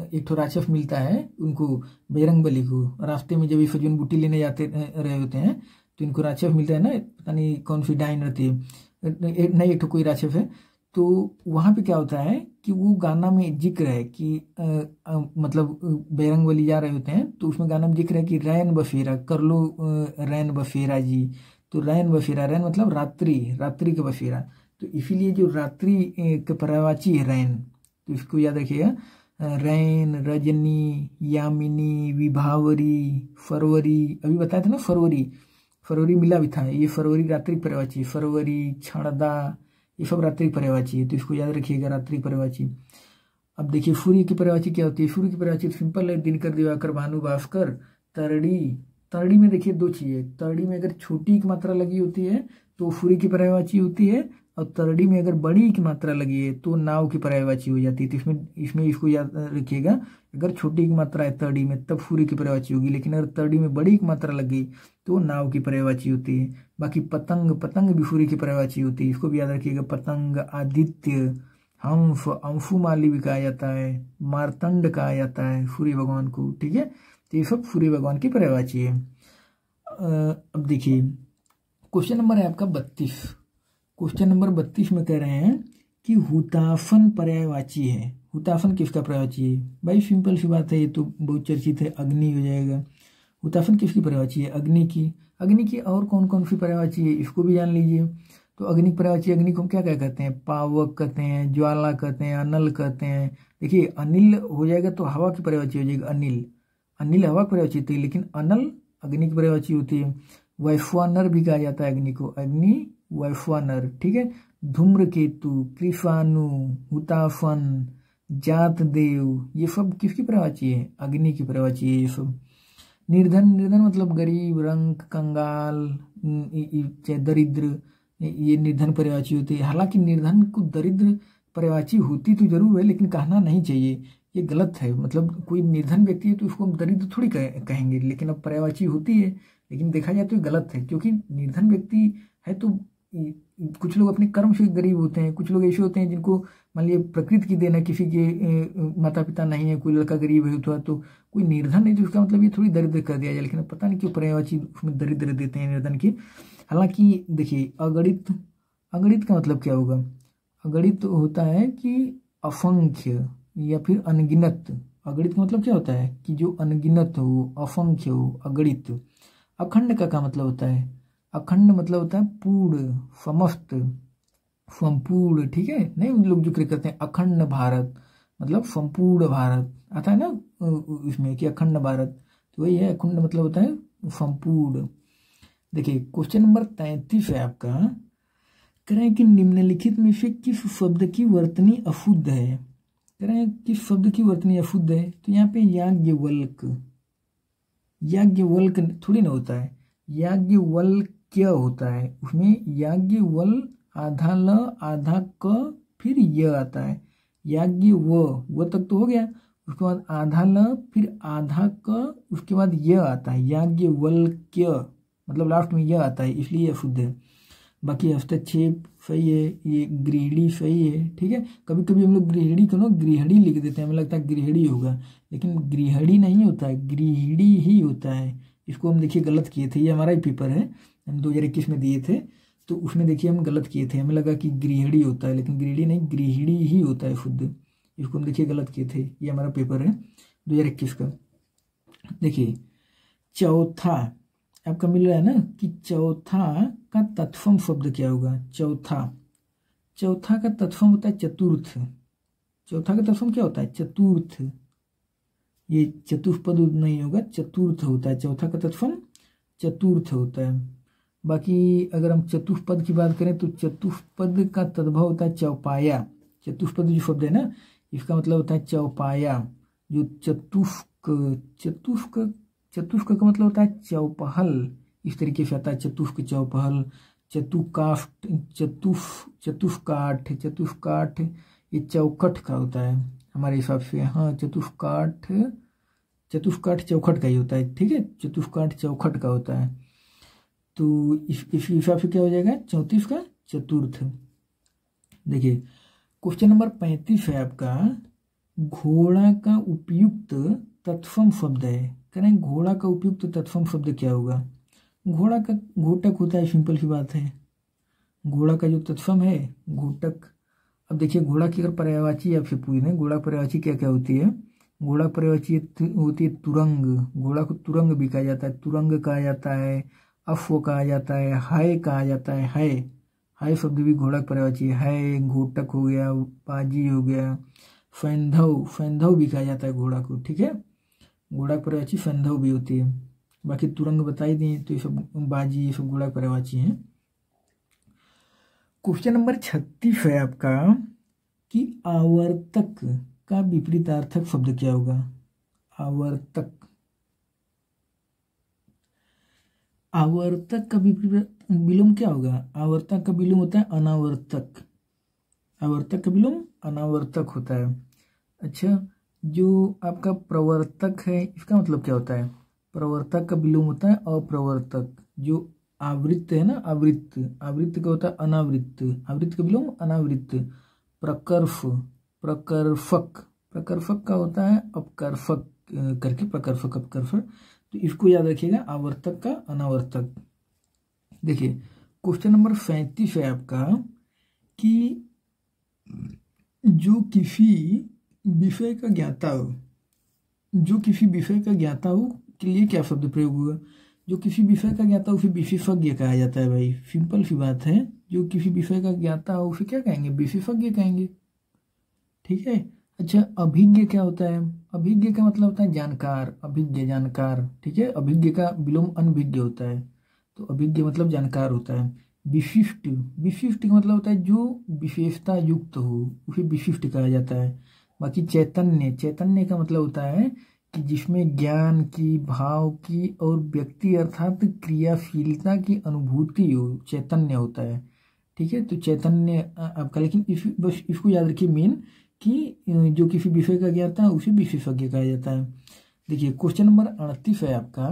एक ठो राक्षस मिलता है उनको, बजरंगबली को, रास्ते में जब ये सजवन बूटी लेने जाते रहे होते हैं तो इनको राक्षस मिलता है ना, पता नहीं कौन सी डाइन रहती है, नहीं एक ठो कोई राक्षस है। तो वहां पे क्या होता है कि वो गाना में जिक्र है कि मतलब बजरंगबली जा रहे होते हैं तो उसमें गाना में जिक्र है कि रैन बसेरा कर लो, रैन बसेरा जी। तो रैन बसेरा, रैन मतलब रात्रि, रात्रि का बसेरा। तो इसीलिए जो रात्रि का पर्यायवाची है रैन, तो इसको याद रखिएगा। रैन, रजनी, यामिनी, विभावरी, फरवरी, अभी बताया था ना फरवरी, फरवरी मिला भी था, ये फरवरी रात्रि पर्यायवाची, फरवरी, क्षणदा, ये सब रात्रि पर्यायवाची है। तो इसको याद रखिएगा, रात्रि पर्यायवाची। अब देखिए सूर्य की पर्यायवाची क्या होती है, सूर्य की पर्यायवाची सिंपल है, दिनकर, दिवाकर, भानु, भास्कर, तरड़ी। तरड़ी में देखिए 2 चीजें, तरड़ी में अगर छोटी की मात्रा लगी होती है तो सूर्य की पर्यायवाची होती है, और तरड़ी में अगर बड़ी की मात्रा लगी है तो नाव की पर्यायवाची हो जाती है। तो इसमें इसको याद रखिएगा, अगर छोटी की मात्रा है तरड़ी में तब सूर्य की पर्यायवाची होगी, लेकिन अगर तरड़ी में बड़ी की मात्रा लग गई तो नाव की पर्यायवाची होती है। बाकी पतंग, पतंग भी सूर्य की पर्यायवाची होती है, इसको भी याद रखिएगा। पतंग, आदित्य, हंस, अंशुमाली भी कहा जाता है, मार्तंड कहा जाता है सूर्य भगवान को, ठीक है। तो ये सब सूर्य भगवान की पर्यायवाची है। अब देखिए क्वेश्चन नंबर है आपका 32। क्वेश्चन नंबर 32 में कह रहे हैं कि हुताफन पर्यायवाची है। हुताफन किसका पर्यायवाची है, भाई सिंपल सी बात है, ये तो बहुत चर्चित है, अग्नि हो जाएगा। हुताफन किसकी पर्यायवाची है, अग्नि की। अग्नि की और कौन कौन सी पर्यायवाची है इसको भी जान लीजिए। तो अग्नि पर्यायवाची, अग्नि को हम क्या क्या कहते हैं, पावक कहते हैं, ज्वाला कहते हैं, अनल कहते हैं। देखिए अनिल हो जाएगा तो हवा की पर्यायवाची हो जाएगी अनिल, अनिल हवा की पर्यायवाची होती है, लेकिन अनल अग्नि की पर्यायवाची होती है। वैश्वानर भी कहा जाता है अग्नि को, अग्नि वैश्वानर, ठीक है। धूम्रकेतु, कृषाणु, हुताफन, जात देव, ये सब किसकी पर्यायवाची है, अग्नि की पर्यायवाची है ये सब। निर्धन, निर्धन मतलब गरीब, रंक, कंगाल, दरिद्र, ये निर्धन पर्यायवाची होती है। हालांकि निर्धन को दरिद्र पर्यायवाची होती तो जरूर है, लेकिन कहना नहीं चाहिए, ये गलत है। मतलब कोई निर्धन व्यक्ति है तो उसको हम दरिद्र थोड़ी कहेंगे, लेकिन अब पर्यायवाची होती है, लेकिन देखा जाए तो ये गलत है, क्योंकि निर्धन व्यक्ति है तो कुछ लोग अपने कर्म से गरीब होते हैं, कुछ लोग ऐसे होते हैं जिनको मान लीजिए प्रकृति की देन है, किसी के माता पिता नहीं है, कोई लड़का गरीब है तो कोई निर्धन नहीं, तो उसका मतलब ये थोड़ी दरिद्र कर दिया जाए, लेकिन पता नहीं क्यों पर्यायवाची उसमें दरिद्र देते हैं निर्धन की। हालांकि देखिए अगणित, अगणित का मतलब क्या होगा, अगणित होता है कि असंख्य या फिर अनगिनत। अगणित का मतलब क्या होता है कि जो अनगिनत हो, असंख्य हो, अगणित। अखंड का क्या मतलब होता है, अखंड मतलब होता है पूर्ण, समस्त, संपूर्ण, ठीक है। नहीं उन लोग जिक्र करते हैं अखंड भारत, मतलब संपूर्ण भारत आता है ना इसमें कि अखंड भारत, तो वही है, अखंड मतलब होता है संपूर्ण। देखिए क्वेश्चन नंबर 33 है आपका, कह रहे हैं कि निम्नलिखित में से किस शब्द की वर्तनी अशुद्ध है। कह रहे हैं किस शब्द की वर्तनी अशुद्ध है, तो यहाँ पे याज्ञवल्क, याज्ञवल्क थोड़ी ना होता है, याज्ञवल्क्य होता है, उसमें याज्ञवल आधा ल आधा क फिर य आता है, याज्ञ वो तक तो हो गया, उसके बाद आधा ल फिर आधा क, उसके बाद य आता है, याज्ञवल्क्य, मतलब लास्ट में यह आता है, इसलिए यह शुद्ध है। बाकी हस्तक्षेप सही है, ये गृहिणी सही है। ठीक है, कभी कभी हम लोग गृहिणी को ना गृहिणी लिख देते हैं, हमें लगता है गृहिणी होगा, लेकिन गृहिणी नहीं होता है, गृहिणी ही होता है। इसको हम देखिए गलत किए थे, ये हमारा ही पेपर है, हम 2021 में दिए थे, तो उसमें देखिए हम गलत किए थे, हमें लगा कि गृहिणी होता है, लेकिन गृहिणी नहीं, गृहिणी ही होता है शुद्ध। इसको हम देखिए गलत किए थे, ये हमारा पेपर है 2021 का। देखिए चौथा आपका मिल रहा है ना कि चौथा का तत्सम शब्द क्या होगा। चौथा का तत्सम होता है चतुर्थ। चौथा का तत्सम क्या होता है, चतुर्थ। ये चतुष्पद नहीं होगा, चतुर्थ होता है, चौथा का तत्सम चतुर्थ होता है। बाकी अगर हम चतुष्पद की बात करें तो चतुष्पद का तद्भव होता है चौपाया। चतुष्पद जो शब्द है ना, इसका मतलब होता है चौपाया। जो चतुष्क का मतलब होता है चौपहल, इस तरीके से आता है, चतुष्क चौपहल, चतुष्काठ ये चौखट का होता है हमारे हिसाब से। हाँ, चतुष्काठ चौखट का ही होता है। ठीक है, चतुष्काठ चौखट का होता है, तो इस हिसाब से क्या हो जाएगा, 34 का चतुर्थ। देखिए क्वेश्चन नंबर 35 है आपका, घोड़ा का उपयुक्त तत्सम शब्द है। करें घोड़ा का उपयुक्त तत्सम शब्द क्या होगा। घोड़ा का घोटक होता है, सिंपल सी बात है। घोड़ा का जो तत्सम है घोटक। अब देखिए घोड़ा की अगर पर्यायवाची आपसे पूछे, घोड़ा पर्यायवाची क्या क्या होती है। घोड़ा पर्यायवाची होती है तुरंग, घोड़ा को तुरंग भी कहा जाता है, तुरंग कहा जाता है, अश्व कहा जाता है, हाय कहा जाता है, हाय शब्द भी घोड़ा पर्यायवाची है। घोटक हो गया, पाजी हो गया, फैंधव भी कहा जाता है घोड़ा को। ठीक है, घोड़ा पर्यायवाची फैंधव भी होती है। बाकी तुरंग बताई दी, तो ये सब बाजी, ये सब घोड़ा पर्यायवाची हैं। क्वेश्चन नंबर 36 है आपका कि आवर्तक का विपरीतार्थक शब्द क्या होगा। आवर्तक का विलोम क्या होगा। आवर्तक का विलोम होता है अनावर्तक। आवर्तक का विलोम अनावर्तक होता है। अच्छा, जो आपका प्रवर्तक है इसका मतलब क्या होता है। प्रवर्तक का विलोम होता है अप्रवर्तक। जो आवृत्त है ना, आवृत्त का होता है अनावृत्त, आवृत्त का विलोम अनावृत्त। प्रकर्षक का होता है अपकर्षक करके, प्रकर्षक अपकर्षक। तो इसको याद रखिएगा, आवर्तक का अनावर्तक। देखिए क्वेश्चन नंबर 37 है आपका कि जो किसी विषय का ज्ञाता हो के लिए क्या शब्द प्रयोग हुआ। जो किसी विषय का ज्ञाता हो उसे विशेषज्ञ कहा जाता है भाई, सिंपल सी बात है। जो किसी विषय का ज्ञाता हो उसे क्या कहेंगे, विशेषज्ञ कहेंगे। ठीक है। अच्छा, अभिज्ञ क्या होता है। अभिज्ञ का मतलब होता है जानकार, अभिज्ञ जानकार। ठीक है, अभिज्ञ का विलोम अनभिज्ञ होता है, तो अभिज्ञ मतलब जानकार होता है। विशिष्ट का मतलब होता है जो विशेषता युक्त हो, उसे विशिष्ट कहा जाता है। बाकी चैतन्य का मतलब होता है कि जिसमें ज्ञान की, भाव की और व्यक्ति अर्थात क्रियाशीलता की अनुभूति हो, चैतन्य होता है। ठीक है, तो चैतन्य आपका, लेकिन बस इसको याद रखिए मेन कि जो किसी विषय का ज्ञाता है उसे विशेषज्ञ कहा जाता है। देखिए क्वेश्चन नंबर 38 है आपका,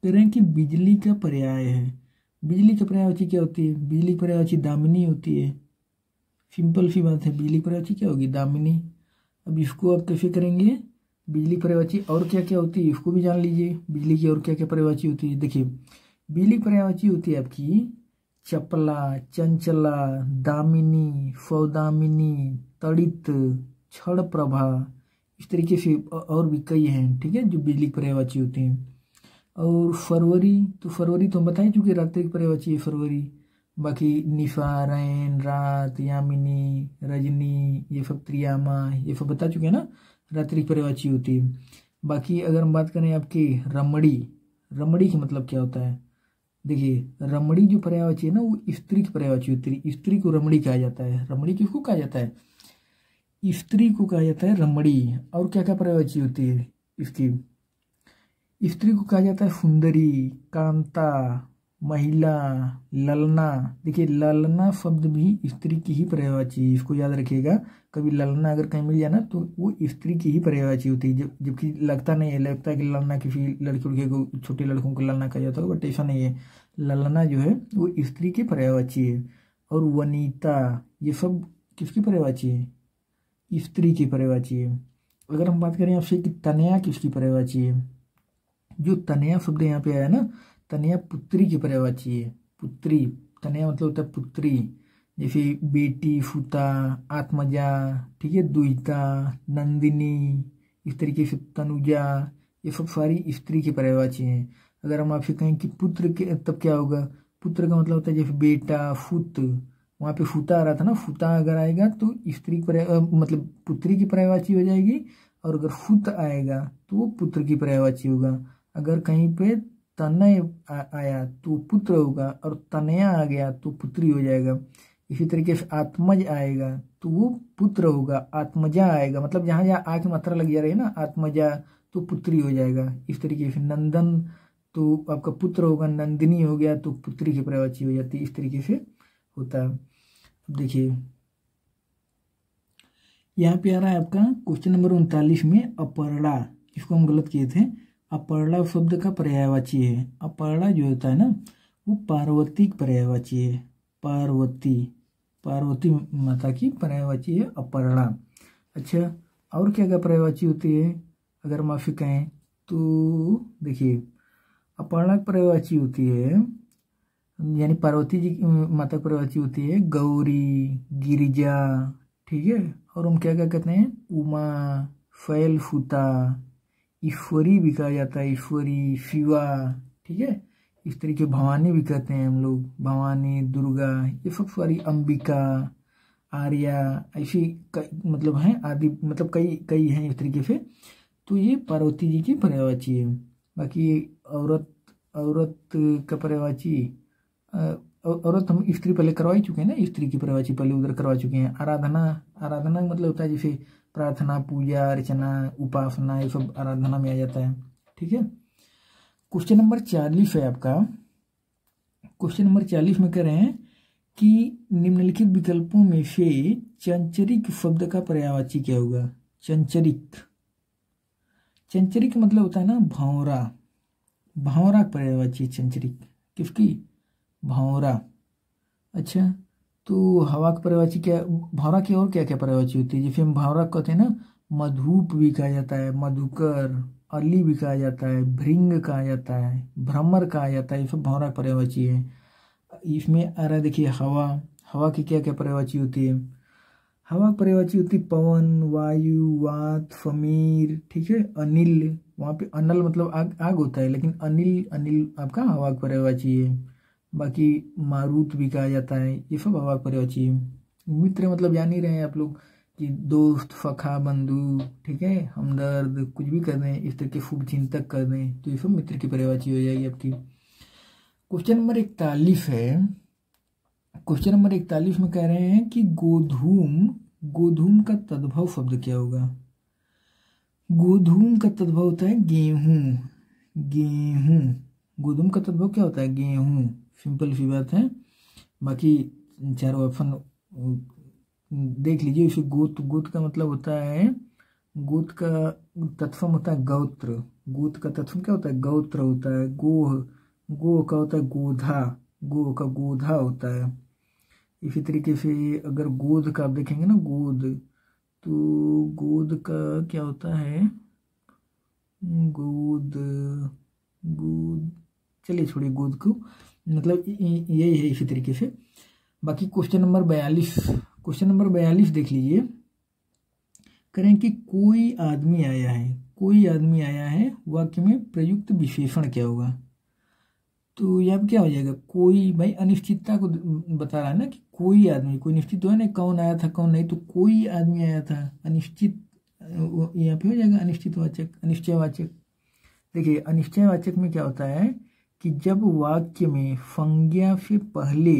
कह रहे हैं कि बिजली का पर्याय है। बिजली का पर्यायवाची क्या होती है। बिजली की पर्यायवाची दामिनी होती है, सिंपल सी बात है। बिजली पर्यायवाची क्या होगी, दामिनी। अब इसको आप कैसे करेंगे, बिजली पर्यायवाची और क्या क्या होती है इसको भी जान लीजिए। बिजली की और क्या क्या पर्यायवाची होती है। देखिए बिजली पर्यायवाची होती है आपकी चपला, चंचला, दामिनी, सौदामिनी, तड़ित, क्षण प्रभा, इस तरीके से और भी कई हैं। ठीक है, जो बिजली पर्यायवाची होती हैं। और फरवरी तो हम बता ही चुके, रात्रि की पर्यायवाची है फरवरी। बाकी निशा, रैन, रात, यामिनी, रजनी, ये सब त्रियामा, ये सब बता चुके हैं ना, रात्रि की पर्यायवाची होती है। बाकी अगर हम बात करें आपकी रमणी का मतलब क्या होता है। देखिए रमणी जो पर्यायवाची है ना वो स्त्री की पर्यायवाची होती है, स्त्री को रमणी कहा जाता है। रमणी किसको कहा जाता है? स्त्री को कहा जाता है रमणी। और क्या क्या पर्यायवाची होती है इसकी? स्त्री को कहा जाता है सुंदरी, कांता, महिला, ललना। देखिए ललना शब्द भी स्त्री की ही पर्यायवाची है, इसको याद रखिएगा। कभी ललना अगर कहीं मिल जाए ना तो वो स्त्री की ही पर्यायवाची होती है, जबकि लगता नहीं है, लगता है कि ललना किसी लड़की उड़के को, छोटे लड़कों को ललना कहा जाता है, बट ऐसा नहीं है। ललना जो है वो स्त्री की पर्यायवाची है। और वनीता, ये सब किसकी पर्यायवाची है? स्त्री की पर्यायवाची है। अगर हम बात करें आपसे कि तनया किसकी पर्यायवाची है, जो तनया शब्द यहाँ पे आया ना, तनया पुत्री की पर्यायवाची है। पुत्री, तनया मतलब होता है पुत्री, जैसे बेटी, फूता, आत्मजा, ठीक है, दुहिता, नंदिनी, इस तरीके से तनुजा, ये सब सारी स्त्री की पर्यायवाची हैं। अगर हम आपसे कहें कि पुत्र के, तब क्या होगा? पुत्र का मतलब होता है जैसे बेटा, फुत, वहाँ पे फूता आ रहा था ना, फूता अगर आएगा तो स्त्री मतलब पुत्री की पर्यायवाची हो जाएगी। और अगर फुत आएगा तो वो पुत्र की पर्यायवाची होगा। अगर कहीं पे तनय आया तो पुत्र होगा, और तनया आ गया तो पुत्री हो जाएगा। इसी तरीके से आत्मज आएगा तो वो पुत्र होगा, आत्मजा आएगा, मतलब जहाँ जहाँ आ की मात्रा लग जा रही है ना, आत्मजा, तो पुत्री हो जाएगा। इस तरीके से नंदन तो आपका पुत्र होगा, नंदिनी हो गया तो पुत्री की पर्यायवाची हो जाती है। इस तरीके से होता है। अब देखिए यहाँ पे आ रहा है आपका क्वेश्चन नंबर 39 में अपर्णा, इसको हम गलत किए थे। अपर्णा शब्द का पर्यायवाची है। अपर्णा जो होता है ना वो पार्वती की पर्यायवाची है। पार्वती, पार्वती माता की पर्यायवाची है अपर्णा। अच्छा, और क्या क्या पर्यायवाची होती है अगर हम आपसे कहें तो देखिए अपर्णा की पर्यायवाची होती है, यानी पार्वती जी माता की पर्यायवाची होती है गौरी, गिरिजा, ठीक है। और हम क्या क्या कहते हैं? उमा, फैलफुता, ईश्वरी भी कहा जाता है, ईश्वरी, शिवा, ठीक है। इस तरीके भवानी भी कहते हैं हम लोग, भवानी, दुर्गा, ये सब सारी, अंबिका, आर्या, ऐसी मतलब हैं आदि, मतलब कई कई हैं इस तरीके से। तो ये पार्वती जी की पर्यायवाची है। बाकी औरत, औरत का पर्यायवाची, औरत हम स्त्री पहले करवा ही चुके हैं ना, स्त्री की पर्यायवाची पहले उधर करवा चुके हैं। आराधना, आराधना मतलब होता है जैसे प्रार्थना, पूजा अर्चना, उपासना, ये सब आराधना में आ जाता है, ठीक है। क्वेश्चन नंबर 40 है आपका। क्वेश्चन नंबर 40 में कह रहे हैं कि निम्नलिखित विकल्पों में से चंचरिक शब्द का पर्यायवाची क्या होगा? चंचरिक, चंचरिक मतलब होता है ना भौरा, भौरा पर्यायवाची चंचरिक, किसकी? भौरा। अच्छा, तो हवा की पर्यायवाची क्या, भौरा की और क्या क्या पर्यायवाची होती है? जैसे हम भौरा कहते हैं ना, मधुप भी कहा जाता है, मधुकर, अली भी कहा जाता है, भृंग कहा जाता है, भ्रमर कहा जाता है, ये सब भौरा पर्यायवाची है। इसमें आ रहा है देखिए हवा, हवा की क्या क्या पर्यायवाची होती है? हवा पर्यायवाची होती है पवन, वायु, वात, फमीर, ठीक है, अनिल, वहाँ पे अनल मतलब आग, आग होता है, लेकिन अनिल, अनिल आपका हवा की पर्यायवाची है। बाकी मारुत भी कहा जाता है, ये सब हवा की पर्यायवाची है। मित्र मतलब जान ही रहे हैं आप लोग कि दोस्त, सखा, बंधु, ठीक है, हमदर्द, कुछ भी कर दें, इस तरह के शुभ चिंतक कर दें, तो ये सब मित्र की पर्यायवाची हो जाएगी आपकी। क्वेश्चन नंबर 41 है। क्वेश्चन नंबर 41 में कह रहे हैं कि गोधूम, गोधूम का तद्भव शब्द क्या होगा? गोधूम का तद्भव होता है गेहूं, गेहूं। गोधूम का तद्भव क्या होता है? गेहूं, सिंपल सी बात है। बाकी चारों ऑप्शन देख लीजिए। इसे गोत, गोत का मतलब होता है, गोत का तत्सम होता है गौत्र, गोत का तत्सम क्या होता है? गौत्र होता है। गोह, गो का होता है गोधा, गो का गोधा होता है। इसी तरीके से अगर गोद का आप देखेंगे ना, गोद, तो गोद का क्या होता है? गोद, गोद, चलिए छोड़िए गोद को, मतलब यही है इसी तरीके से। बाकी क्वेश्चन नंबर 42, क्वेश्चन नंबर 42 देख लीजिए। करें कि कोई आदमी आया है, कोई आदमी आया है, वाक्य में प्रयुक्त विशेषण क्या होगा? तो यहाँ क्या हो जाएगा? कोई, भाई अनिश्चितता को बता रहा है ना कि कोई आदमी, कोई निश्चित तो है ना कौन आया था कौन नहीं, तो कोई आदमी आया था, अनिश्चित, यहाँ पे हो जाएगा अनिश्चितवाचक, अनिश्चयवाचक। देखिए अनिश्चयवाचक में क्या होता है कि जब वाक्य में संज्ञा से पहले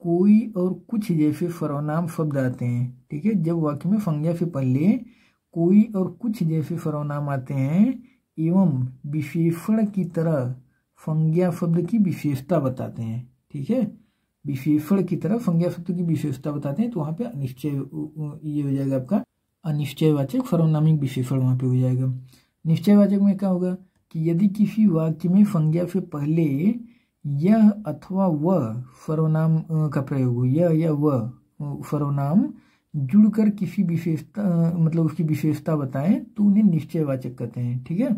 कोई और कुछ जैसे सर्वनाम शब्द आते हैं, ठीक है, जब वाक्य में संज्ञा से पहले कोई और कुछ जैसे सर्वनाम आते हैं एवं विशेषण की तरह संज्ञा शब्द की विशेषता बताते हैं, ठीक है, विशेषण की तरह संज्ञा शब्द की विशेषता बताते हैं, तो वहाँ पे अनिश्चय ये हो जाएगा आपका अनिश्चयवाचक सर्वनामिक विशेषण वहाँ पे हो जाएगा। निश्चयवाचक में क्या होगा कि यदि किसी वाक्य में संज्ञा से पहले यह अथवा वह सर्वनाम का प्रयोग हो, यह या वह सर्वनाम जुड़कर किसी विशेषता मतलब उसकी विशेषता बताएं तो उन्हें निश्चयवाचक कहते हैं, ठीक है।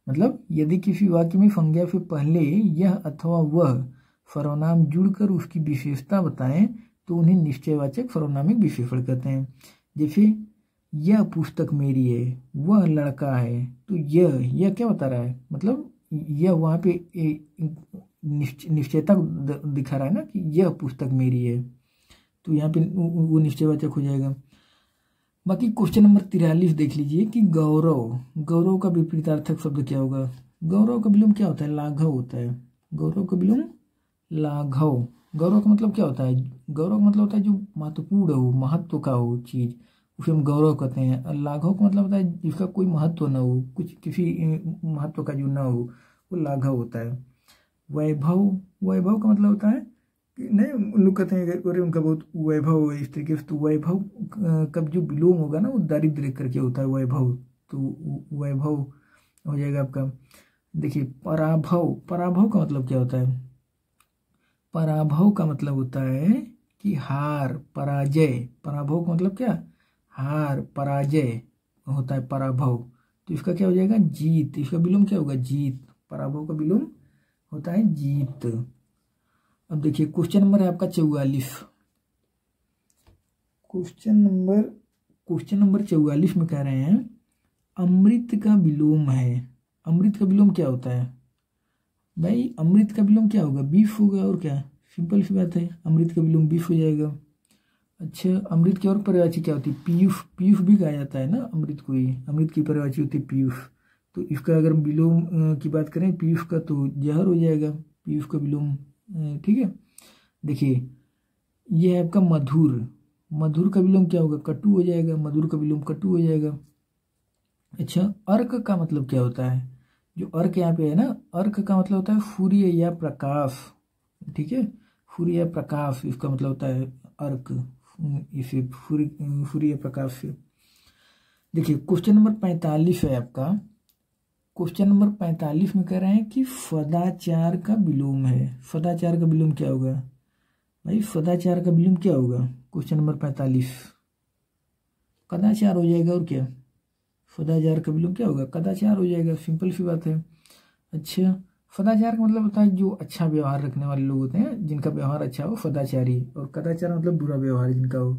मतलब यदि किसी वाक्य में संज्ञा से पहले यह अथवा वह सर्वनाम जुड़कर उसकी विशेषता बताएं तो उन्हें निश्चयवाचक सर्वनामिक विशेषण कहते हैं। जैसे यह पुस्तक मेरी है, वह लड़का है, तो यह क्या बता रहा है, मतलब यह वहाँ पे निश्चयता दिखा रहा है ना कि यह पुस्तक मेरी है, तो यहाँ पे वो निश्चयवाचक हो जाएगा। बाकी क्वेश्चन नंबर 43 देख लीजिए कि गौरव का विपरीतार्थक शब्द क्या होगा। गौरव का विलोम क्या होता है, लाघव होता है। गौरव का विलोम लाघव। गौरव का मतलब क्या होता है, गौरव का मतलब होता है जो महत्वपूर्ण हो, महत्व का हो चीज, उसे हम गौरव कहते हैं। लाघव का मतलब होता है जिसका कोई महत्व न हो, कुछ किसी महत्व का जो न हो, वो लाघव होता है। वैभव का मतलब होता है नहीं, लोग कहते हैं अरे उनका बहुत वैभव है इस तरीके से, तो वैभव का जो विलोम होगा ना वो दारिद्र्य करके होता है वैभव, तो वैभव हो जाएगा आपका। देखिए पराभव का मतलब क्या होता है, पराभव का मतलब होता है कि हार, पराजय। पराभव का मतलब क्या, हार, पराजय होता है पराभव, तो इसका क्या हो जाएगा, जीत। इसका विलोम क्या होगा, जीत। पराभव का विलोम होता है जीत। अब देखिए क्वेश्चन नंबर है आपका 44। क्वेश्चन नंबर 44 में कह रहे हैं अमृत का विलोम है। अमृत का विलोम क्या होता है भाई, अमृत का विलोम क्या होगा, बीफ होगा, और क्या, सिंपल सी बात है, अमृत का विलोम बीफ हो जाएगा। अच्छा, अमृत की और परिभाषा क्या होती है, पीयूष भी कहा जाता है ना अमृत को ही, अमृत की परिभाषा होती है पीयूष। तो इसका अगर विलोम की बात करें पीयूष का, तो जहर हो जाएगा पीयूष का विलोम, ठीक है। देखिए ये है आपका मधुर का विलोम क्या होगा, कटु हो जाएगा, मधुर का विलोम कटु हो जाएगा। अच्छा, अर्क का मतलब क्या होता है, जो अर्क यहाँ पे है ना, अर्क का मतलब होता है सूर्य या प्रकाश, ठीक है, सूर्य या प्रकाश इसका मतलब होता है अर्क, इसे सूर्य प्रकाश से। देखिए क्वेश्चन नंबर 45 है आपका। क्वेश्चन नंबर 45 में कह रहे हैं कि सदाचार का विलोम है। सदाचार का विलोम क्या होगा भाई, सदाचार का विलोम क्या होगा, क्वेश्चन नंबर 45 कदाचार हो जाएगा, और क्या, सदाचार का विलोम क्या होगा, कदाचार हो जाएगा, सिंपल सी बात है। अच्छा, सदाचार का मतलब होता है जो अच्छा व्यवहार रखने वाले लोग होते हैं, जिनका व्यवहार अच्छा हो, सदाचारी। और कदाचार मतलब बुरा व्यवहार जिनका हो,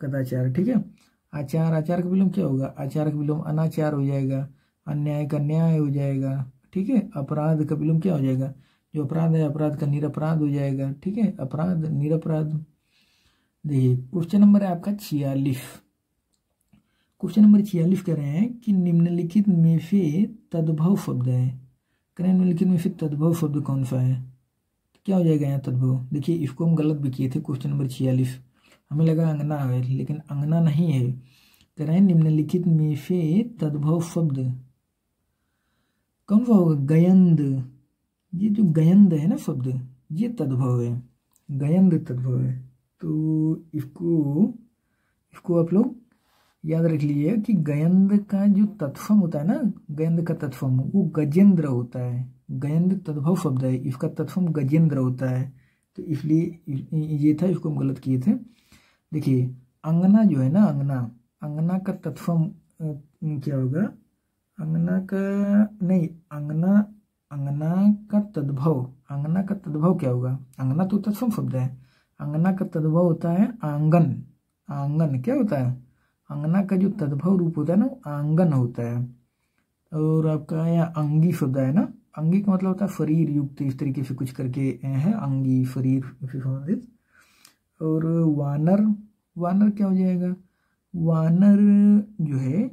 कदाचार, ठीक है। आचार का विलोम क्या होगा, आचार का विलोम अनाचार हो जाएगा, अन्याय का न्याय हो जाएगा, ठीक है। अपराध का विलोम क्या हो जाएगा, जो अपराध है अपराध का निरपराध हो जाएगा, ठीक है, अपराध निरपराध। देखिए क्वेश्चन नंबर है आपका 46। क्वेश्चन नंबर 46 कह रहे हैं कि निम्नलिखित में से तद्भव शब्द है। निम्नलिखित में से तद्भव शब्द कौन सा है, क्या हो जाएगा यहाँ तद्भव। देखिए इसको हम गलत भी किए थे, क्वेश्चन नंबर 46 हमें लगा अंगना है, लेकिन अंगना नहीं है। कह रहे हैं निम्नलिखित में से तद्भव शब्द कौन सा होगा, गयंद। ये जो गयंद है ना शब्द, ये तद्भव है, गयंद तद्भव है। तो इसको आप लोग याद रख लीजिए कि गयंद का जो तत्सम होता है ना, गयंद का तत्सम वो गजेंद्र होता है। गयंद तद्भव शब्द है, इसका तत्सम गजेंद्र होता है, तो इसलिए ये था, इसको हम गलत किए थे। देखिए अंगना जो है ना, अंगना का तत्सम क्या होगा, अंगना का तद्भव क्या होगा, अंगना तो तत्सम शब्द है, अंगना का तद्भव होता है आंगन क्या होता है, अंगना का जो तद्भव रूप होता है ना आंगन होता है। और आपका यहाँ अंगी शब्द है ना, अंगी का मतलब होता है शरीर युक्त, इस तरीके से कुछ करके है अंगी, शरीर से संबंधित। और वानर क्या हो जाएगा, वानर जो है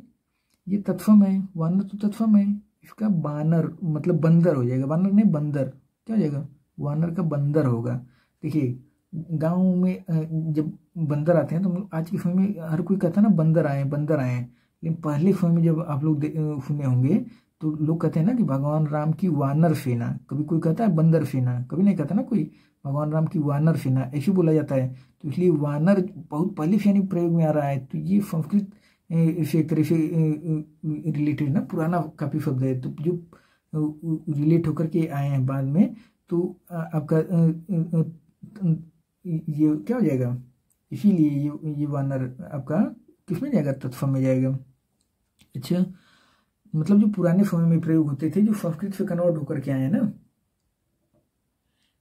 ये तत्सम है, वानर तो तत्सम है, इसका बानर मतलब बंदर हो जाएगा, वानर नहीं बंदर, क्या हो जाएगा, वानर का बंदर होगा। देखिए गांव में जब बंदर आते हैं तो आज के समय में हर कोई कहता है ना बंदर आए बंदर आए, लेकिन पहले समय में जब आप लोग सुने होंगे तो लोग कहते हैं ना कि भगवान राम की वानर सेना, कभी कोई कहता है बंदर सेना, कभी नहीं कहता ना कोई, भगवान राम की वानर सेना ऐसे बोला जाता है। तो इसलिए वानर बहुत पहले से यानी प्रयोग में आ रहा है। तो ये संस्कृत से एक तरह से रिलेटेड ना पुराना काफी शब्द है, तो जो रिलेट होकर के आए हैं बाद में, तो आपका ये क्या हो जाएगा, इसीलिए ये वानर आपका किसमें जाएगा, तत्सम में जाएगा। अच्छा, मतलब जो पुराने समय में प्रयोग होते थे जो संस्कृत से कन्वर्ट होकर के आए हैं ना।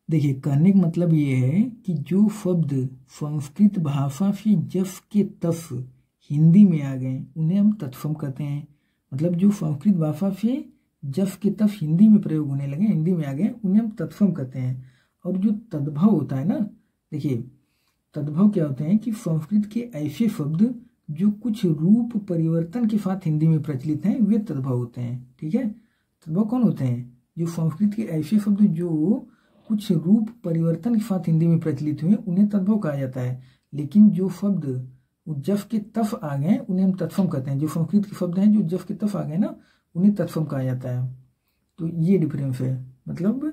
देखिए कहने का मतलब ये है कि जो शब्द संस्कृत भाषा से जस के तस हिंदी में आ गए उन्हें हम तत्सम कहते हैं। मतलब जो संस्कृत भाषा से जस के तस हिंदी में प्रयोग होने लगे, हिंदी में आ गए, उन्हें हम तत्सम कहते हैं। और जो तद्भव होता है ना, देखिए तद्भव क्या होते हैं कि संस्कृत के ऐसे शब्द जो कुछ रूप परिवर्तन के साथ हिंदी में प्रचलित हैं वे तद्भव होते हैं। ठीक है, तद्भव कौन होते हैं, जो संस्कृत के ऐसे शब्द जो कुछ रूप परिवर्तन के साथ हिंदी में प्रचलित हुए उन्हें तद्भव कहा जाता है। लेकिन जो शब्द जस के तफ आ गए उन्हें हम तत्सम कहते हैं। जो संस्कृत के शब्द हैं जो जस के तफ आ गए ना उन्हें तत्सम कहा जाता है। तो ये डिफरेंस है। मतलब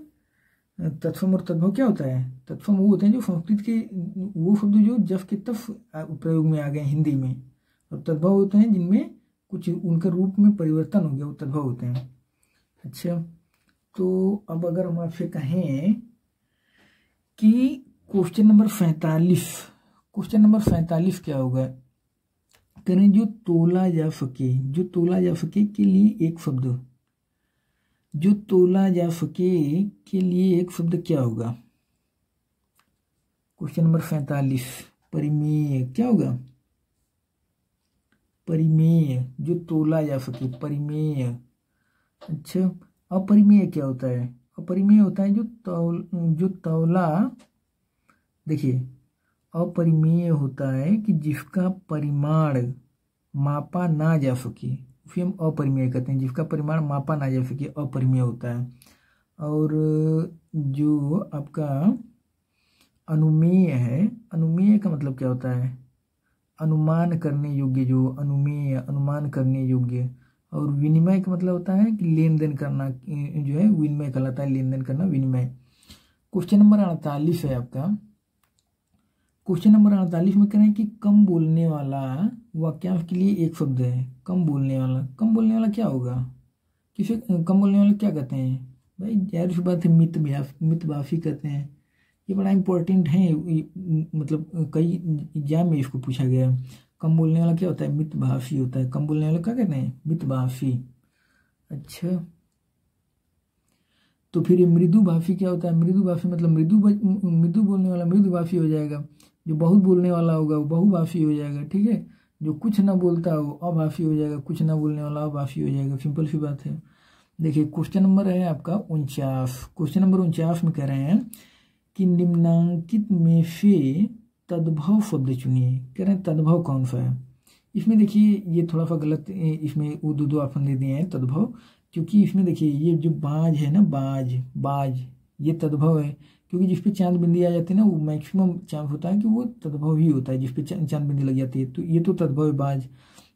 तत्सम और तद्भव क्या होता है, तत्सम वो होते हैं जो संस्कृत के वो शब्द जो जस के तफ प्रयोग में आ गए हिंदी में, और तद्भव होते हैं जिनमें कुछ उनका रूप में परिवर्तन हो गया, वो तद्भव होते हैं। अच्छा, तो अब अगर हम आपसे कहें कि क्वेश्चन नंबर 47, क्वेश्चन नंबर 47 क्या होगा, करें जो तोला जा सके, जो तोला जा सके के लिए एक शब्द, जो तोला जा सके के लिए एक शब्द क्या होगा। क्वेश्चन नंबर 47 परिमेय क्या होगा, परिमेय, जो तोला जा सके परिमेय। अच्छा, अपरिमेय क्या होता है, अपरिमेय होता है जो तौला, देखिए अपरिमेय होता है कि जिसका परिमाण मापा ना जा सके, उसे हम अपरिमेय कहते हैं। जिसका परिमाण मापा ना जा सके अपरिमेय होता है। और जो आपका अनुमेय है, अनुमेय का मतलब क्या होता है, अनुमान करने योग्य, जो अनुमेय अनुमान करने योग्य। और विनिमय का मतलब होता है कि लेन देन करना, जो है विनिमय कहलाता है, लेन देन करना विनिमय। क्वेश्चन नंबर 48 है आपका। क्वेश्चन नंबर 48 में कह रहे हैं कि कम बोलने वाला वाक्यांश के लिए एक शब्द है। कम बोलने वाला, कम बोलने वाला क्या होगा, किसे कम बोलने वाला क्या कहते हैं भाई, जाहिर सी बात है मितभाषी कहते हैं। ये बड़ा इंपॉर्टेंट है, मतलब कई एग्जाम में इसको पूछा गया है। कम बोलने वाला क्या होता है, मितभाषी होता है। कम बोलने वाला क्या कहते हैं, मितभाषी। अच्छा, तो फिर मृदुभाषी क्या होता है, मृदुभाषी मतलब मृदु बोलने वाला मृदुभाषी हो जाएगा। जो बहुत बोलने वाला होगा वो बहुभाषी हो जाएगा। ठीक है, जो कुछ ना बोलता हो अभाषी हो जाएगा, कुछ ना बोलने वाला अभाषी हो जाएगा। सिंपल सी बात है। देखिए क्वेश्चन नंबर है आपका 49। क्वेश्चन नंबर 49 में कह रहे हैं कि निम्नांकित में से तद्भव शब्द चुनिए। कह रहे हैं तद्भव कौन सा है। इसमें देखिए ये थोड़ा सा गलत, इसमें वो दो ऑप्शन दे दिए हैं तद्भव, क्योंकि इसमें देखिए ये जो बाज है ना, बाज ये तद्भव है, क्योंकि जिसपे चांद बिंदी आ जाती है ना वो मैक्सिमम चांस होता है कि वो तद्भव ही होता है, जिसपे चांद बिंदी लग जाती है। तो ये तो तद्भव है बाज।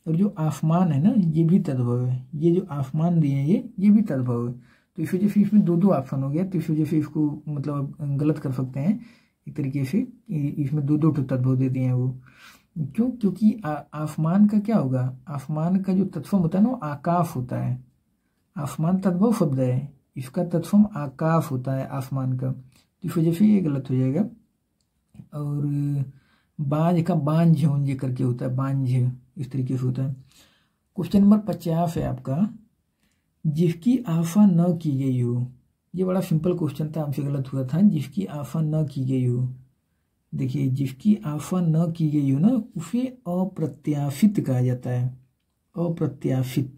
और जो आसमान है ना ये भी तद्भव है, ये जो आसमान दिए हैं ये भी तद्भव है। तो इस वजह से इसमें दो ऑप्शन हो गया, तो इस वजह से इसको मतलब गलत कर सकते हैं एक तरीके से। इसमें दो तद्भव दे दिए हैं वो, क्यों, क्योंकि आसमान का क्या होगा, आसमान का जो तत्सम होता है ना वो आकाश होता है। आसमान तद्भव शब्द है, इसका तत्सम आकाश होता है आसमान का, तो इस वजह से ये गलत हो जाएगा। और बाज का बांझ होंजे करके होता है, बांझ इस तरीके से होता है। क्वेश्चन नंबर 50 है आपका, जिसकी आशा न की गई हो। ये बड़ा सिंपल क्वेश्चन था, हमसे गलत हुआ था। जिसकी आशा न की गई हो, देखिए जिसकी आशा न की गई हो ना उसे अप्रत्याशित कहा जाता है, अप्रत्याशित।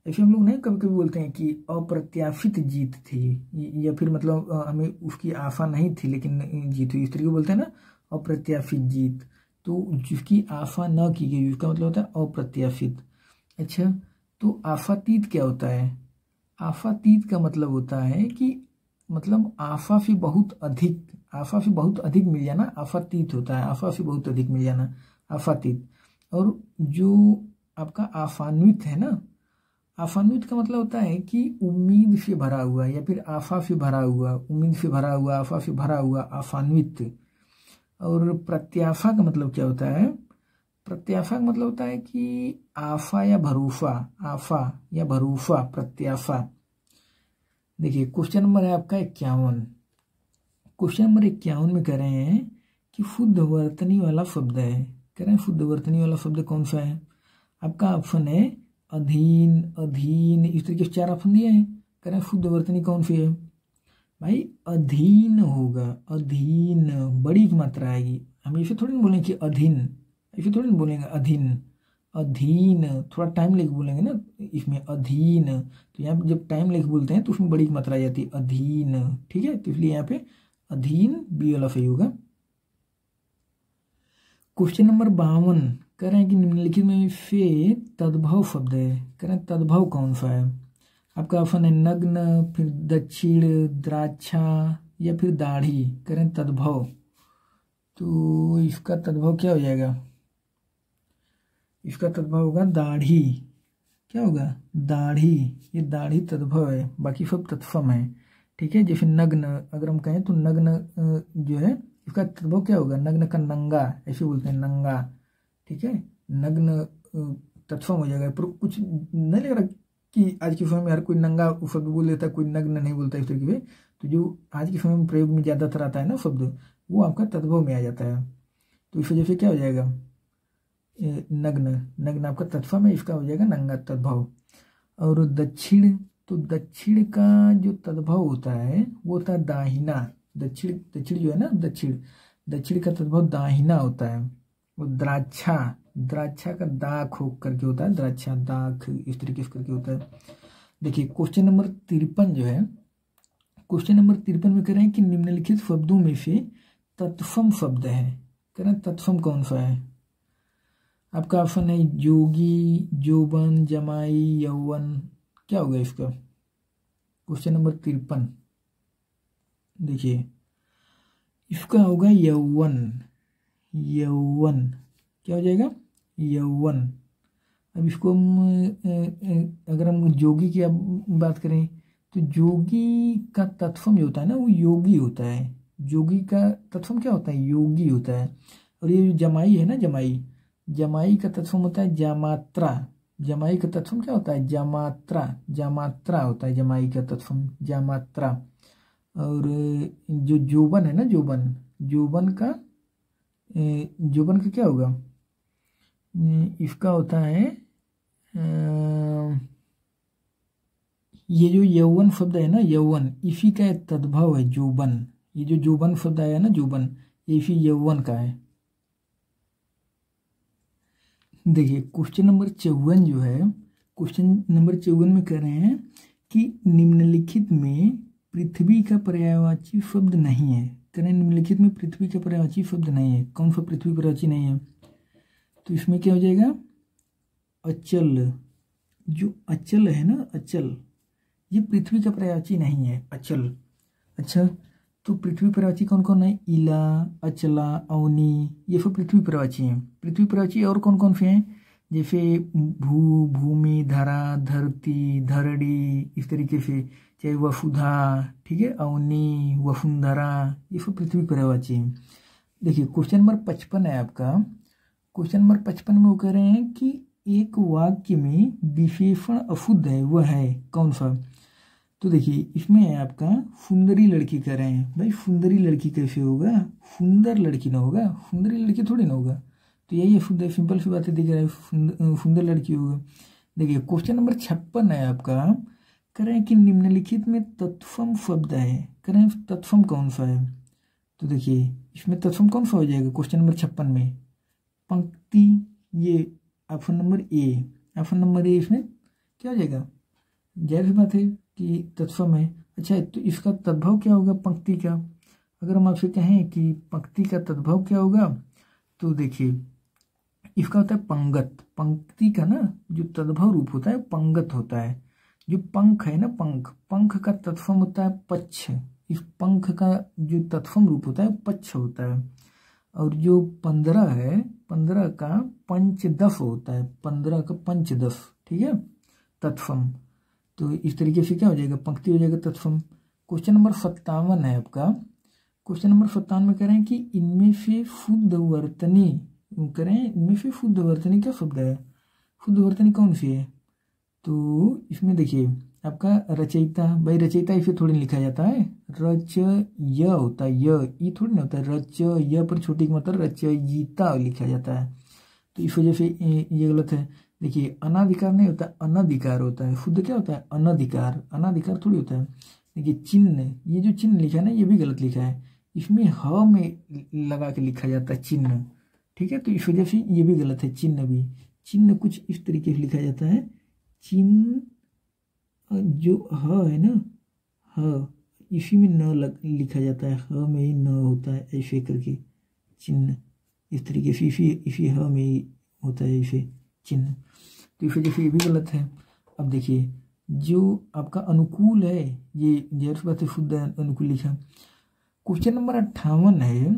ऐसे हम लोग नहीं कभी कभी बोलते हैं कि अप्रत्याशित जीत थी, या फिर मतलब हमें उसकी आशा नहीं थी लेकिन जीत हुई, इस तरीके बोलते हैं ना, अप्रत्याशित जीत। तो जिसकी आशा न की गई उसका मतलब होता है अप्रत्याशित। अच्छा, तो आशातीत क्या होता है, आशातीत का मतलब होता है कि मतलब आफाफी बहुत अधिक, आफाफी बहुत अधिक मिल जाना आफातीत होता है, आफाफी बहुत अधिक मिल जाना आफातीत। और जो आपका आफान्वित है ना, आफान्वित का मतलब होता है कि उम्मीद से भरा हुआ या फिर आफा से भरा हुआ, उम्मीद से भरा हुआ, आफा से भरा हुआ, आफान्वित। और प्रत्याशा का मतलब क्या होता है? प्रत्याशा का मतलब होता है कि आफा या भरोसा, आफा या भरोसा, प्रत्याशा। देखिए क्वेश्चन नंबर है आपका 51। क्वेश्चन नंबर 51 में कह रहे हैं कि शुद्ध वर्तनी वाला शब्द है। कह रहे हैं शुद्ध वर्तनी वाला शब्द कौन सा है? आपका ऑप्शन है अधीन, अधीन, इस तरीके से 4 ऑप्शन दिए हैं। कह रहे हैं शुद्ध वर्तनी कौन सी है? भाई अधीन होगा, अधीन, बड़ी की मात्रा आएगी। हम ऐसे थोड़ी ना बोलेंगे कि अधीन, ऐसे थोड़ी ना बोलेंगे अधीन, अधीन थोड़ा टाइम लेके बोलेंगे ना इसमें, अधीन। तो यहाँ पे जब टाइम लेके बोलते हैं तो उसमें बड़ी की मात्रा आ जाती है, अधीन, ठीक है। तो इसलिए यहाँ पे अधीन बी वाला सही होगा। क्वेश्चन नंबर 52 कह रहे हैं कि निम्नलिखित में से तद्भव शब्द है। कह रहे हैं तद्भव कौन सा है? आपका ऑप्शन है नग्न, फिर दक्षिण, द्राक्षा या फिर दाढ़ी। कह रहे हैं तद्भव, तो इसका तद्भव क्या हो जाएगा? इसका तद्भव होगा दाढ़ी। क्या होगा? दाढ़ी। ये दाढ़ी तद्भव है, बाकी सब तत्सम है, ठीक है। जैसे नग्न अगर हम कहें तो नग्न जो है इसका तद्भव क्या होगा? नग्न का नंगा, ऐसे बोलते हैं नंगा, ठीक है। नग्न तत्सम हो जाएगा। पर कुछ नहीं लग रहा कि आज के समय में हर कोई नंगा शब्द बोल देता है, कोई नग्न नहीं बोलता इस तरीके से। तो जो आज के समय में प्रयोग में ज़्यादातर आता है ना शब्द, वो आपका तद्भव में आ जाता है। तो इस वजह से क्या हो जाएगा? नग्न, नग्न आपका तत्सम है, इसका हो जाएगा नंगा तद्भव। और दक्षिण, तो दक्षिण का जो तद्भव होता है वो होता है दाहिना। दक्षिण, दक्षिण जो है ना, दक्षिण, दक्षिण का तद्भव दाहिना होता है। और द्राक्षा, द्राक्षा का दाख हो करके होता है, द्राक्षा दाख इस तरीके से करके होता है। देखिए क्वेश्चन नंबर 53 जो है, क्वेश्चन नंबर 53 में कह रहे हैं कि निम्नलिखित शब्दों में से तत्सम शब्द है। कह रहे हैं तत्सम कौन सा है? आपका ऑप्शन है जोगी, जोबन, जमाई, यौवन। क्या होगा इसका? क्वेश्चन नंबर 53 देखिए, इसका होगा यौवन, यौवन। क्या हो जाएगा? यौवन। अब इसको हम अगर हम जोगी की बात करें तो जोगी का तत्सम जो होता है ना वो योगी होता है। जोगी का तत्सम क्या होता है? योगी होता है। और ये जो जमाई है ना, जमाई, जमाई का तत्सम होता है जामात्रा। जमाई का तत्सम क्या होता है? जामात्रा, जामात्रा होता है जमाई का तत्सम, जामात्रा। और जो जोबन है ना, जोबन, जोबन का, जोबन का क्या होगा? इसका होता है ये जो यौवन शब्द है ना, यौवन, इसी का तद्भव है जोबन। ये जो जोबन शब्द आया ना, जोबन, ये इसी यौवन का है। देखिए क्वेश्चन नंबर 54 जो है, क्वेश्चन नंबर 54 में कह रहे हैं कि निम्नलिखित में पृथ्वी का पर्यायवाची शब्द नहीं है। कह रहे हैं निम्नलिखित में पृथ्वी का पर्यायवाची शब्द नहीं है। कौन सा पृथ्वी पर्यायवाची नहीं है? तो इसमें क्या हो जाएगा? अचल। जो अचल है ना, अचल, ये पृथ्वी का पर्यायवाची नहीं है, अचल। अच्छा, तो पृथ्वी पर्यायवाची कौन कौन है? इला, अचला, अवनी, ये सब पृथ्वी पर्यायवाची हैं। पृथ्वी पर्यायवाची और कौन कौन से हैं? जैसे भू, भूमि, धरा, धरती, धरड़ी, इस तरीके से, चाहे वसुधा, ठीक है, अवनी, वसुंधरा, ये सब पृथ्वी पर्यायवाची हैं। देखिए क्वेश्चन नंबर 55 है आपका। क्वेश्चन नंबर 55 में वो कह रहे हैं कि एक वाक्य में विशेषण अशुद्ध है, वह है कौन सा? तो देखिए इसमें है आपका सुंदरी लड़की कह रहे हैं। भाई सुंदरी लड़की कैसे होगा? सुंदर लड़की ना होगा, सुंदरी लड़की थोड़ी ना होगा। तो यही है शुद्ध, सिंपल सी बातें दिख रहा है, सुंदर लड़की होगा। देखिए क्वेश्चन नंबर 56 है आपका। कह रहे हैं कि निम्नलिखित में तत्सम शब्द है। कह रहे हैं तत्सम कौन सा है? तो देखिए इसमें तत्सम कौन सा हो जाएगा क्वेश्चन नंबर 56 में? पंक्ति, ये option number A, option number A इसमें क्या हो जाएगा? जाहिर सी बात है कि तत्सम है। अच्छा, तो इसका तद्भव क्या होगा पंक्ति का? अगर हम आपसे कहें कि पंक्ति का तद्भव क्या होगा, तो देखिए इसका होता है पंगत। पंक्ति का ना जो तद्भव रूप होता है पंगत होता है। जो पंख है ना, पंख, पंख का तत्सम होता है पक्ष। इस पंख का जो तत्सम रूप होता है पच्छ होता है, और जो 15 है 15 का पंचदश होता है, 15 का पंचदश, ठीक है, तत्सम। तो इस तरीके से क्या हो जाएगा, पंक्ति हो जाएगा तत्सम। क्वेश्चन नंबर 57 है आपका। क्वेश्चन नंबर 57 में कह रहे हैं कि इनमें से शुद्ध वर्तनी, कह रहे हैं इनमें से शुद्ध वर्तनी क्या शब्द है, शुद्ध वर्तनी कौन सी है। तो इसमें देखिए आपका रचयिता, भाई रचयिता इसे थोड़ी लिखा जाता है, रच य होता है, ई थोड़ी ना होता है, रच य पर छोटी की मतलब रचयिता लिखा जाता है। तो इस वजह से ये गलत है। देखिए अनाधिकार नहीं होता, अनधिकार होता है। शुद्ध क्या होता है, अनधिकार, अनाधिकार थोड़ी होता है। देखिए चिन्ह, ये जो चिन्ह लिखा है ना ये भी गलत लिखा है, इसमें ह में लगा के लिखा जाता है चिन्ह, ठीक है। तो इस वजह से ये भी गलत है, चिन्ह भी, चिन्ह कुछ इस तरीके से लिखा जाता है, चिन्ह जो ह है ना, ह इसी में न लिखा जाता है, ह में ही न होता है, ऐसे करके चिन्ह इस तरीके से इसी ह में ही होता है ऐसे चिन्ह। तो इस वजह से ये भी गलत है। अब देखिए जो आपका अनुकूल है, ये जाहिर बात है शुद्ध अनुकूल लिखा। क्वेश्चन नंबर 58 है,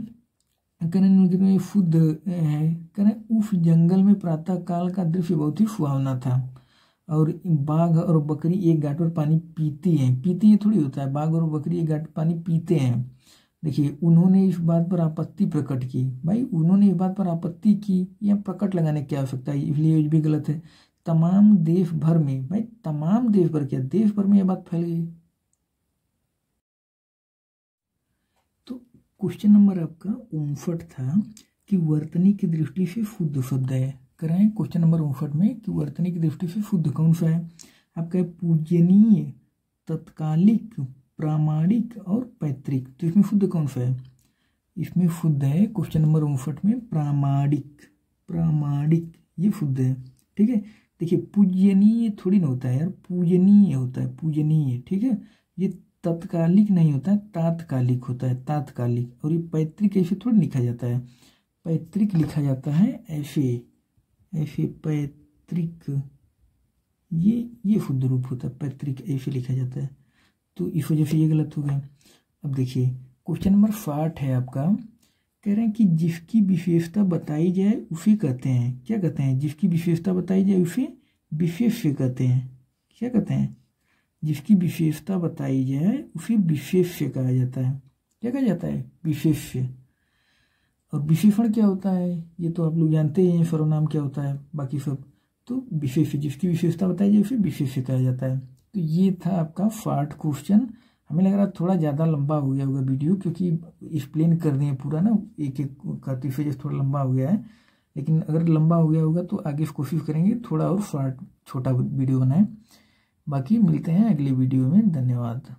कहने शुद्ध है, कहने उस जंगल में प्रातः काल का दृश्य बहुत ही सुहावना था, और बाघ और बकरी एक घाट पर पानी पीती हैं, पीती हैं थोड़ी होता है, बाघ और बकरी एक घाट पर पानी पीते हैं। देखिए उन्होंने इस बात पर आपत्ति प्रकट की, भाई उन्होंने इस बात पर आपत्ति की, या प्रकट लगाने की आवश्यकता है, इसलिए ये भी गलत है। तमाम देश भर में, भाई तमाम देश भर, क्या देश भर में ये बात फैल गई। तो क्वेश्चन नंबर आपका 59 था कि वर्तनी की दृष्टि से शुद्ध शब्द है, करें क्वेश्चन नंबर 59 में कि वर्तनी की दृष्टि से शुद्ध कौन सा है। आपका पूजनीय, तत्कालिक, प्रामाणिक और पैतृक। तो इसमें शुद्ध कौन सा है, इसमें शुद्ध है क्वेश्चन नंबर 59 में प्रामाणिक, प्रामाणिक ये शुद्ध है, ठीक है। देखिए पूजनीय थोड़ी ना होता है यार, पूजनीय होता है, पूजनीय, ठीक है। ये तत्कालिक नहीं होता है, तात्कालिक होता है, तात्कालिक। और ये पैतृक ऐसे थोड़ी लिखा जाता है, पैतृक लिखा जाता है ऐसे, ऐसे पैतृक, ये शुद्ध रूप होता है, पैतृक ऐसे लिखा जाता है। तो इस वजह से ये गलत हो गया। अब देखिए क्वेश्चन नंबर 60 है आपका, कह रहे हैं कि जिसकी विशेषता बताई जाए उसे कहते हैं, क्या कहते हैं, जिसकी विशेषता बताई जाए उसे विशेष्य कहते हैं, क्या कहते हैं, जिसकी विशेषता बताई जाए उसे विशेष्य कहा जाता है, क्या कहा जाता है, विशेष्य। और विशेषण क्या होता है ये तो आप लोग जानते ही हैं, सर्वनाम क्या होता है, बाकी सब। तो विशेष्य, जिसकी विशेषता बताई जाए उसे विशेष्य कहा जाता है। तो ये था आपका 60 क्वेश्चन। हमें लग रहा है थोड़ा ज़्यादा लंबा हो गया होगा वीडियो, क्योंकि एक्सप्लेन कर रहे हैं पूरा ना, एक एक करते हुए थोड़ा लंबा हो गया है। लेकिन अगर लंबा हो गया होगा तो आगे कोशिश करेंगे थोड़ा और शॉर्ट छोटा वीडियो बनाएं। बाकी मिलते हैं अगले वीडियो में, धन्यवाद।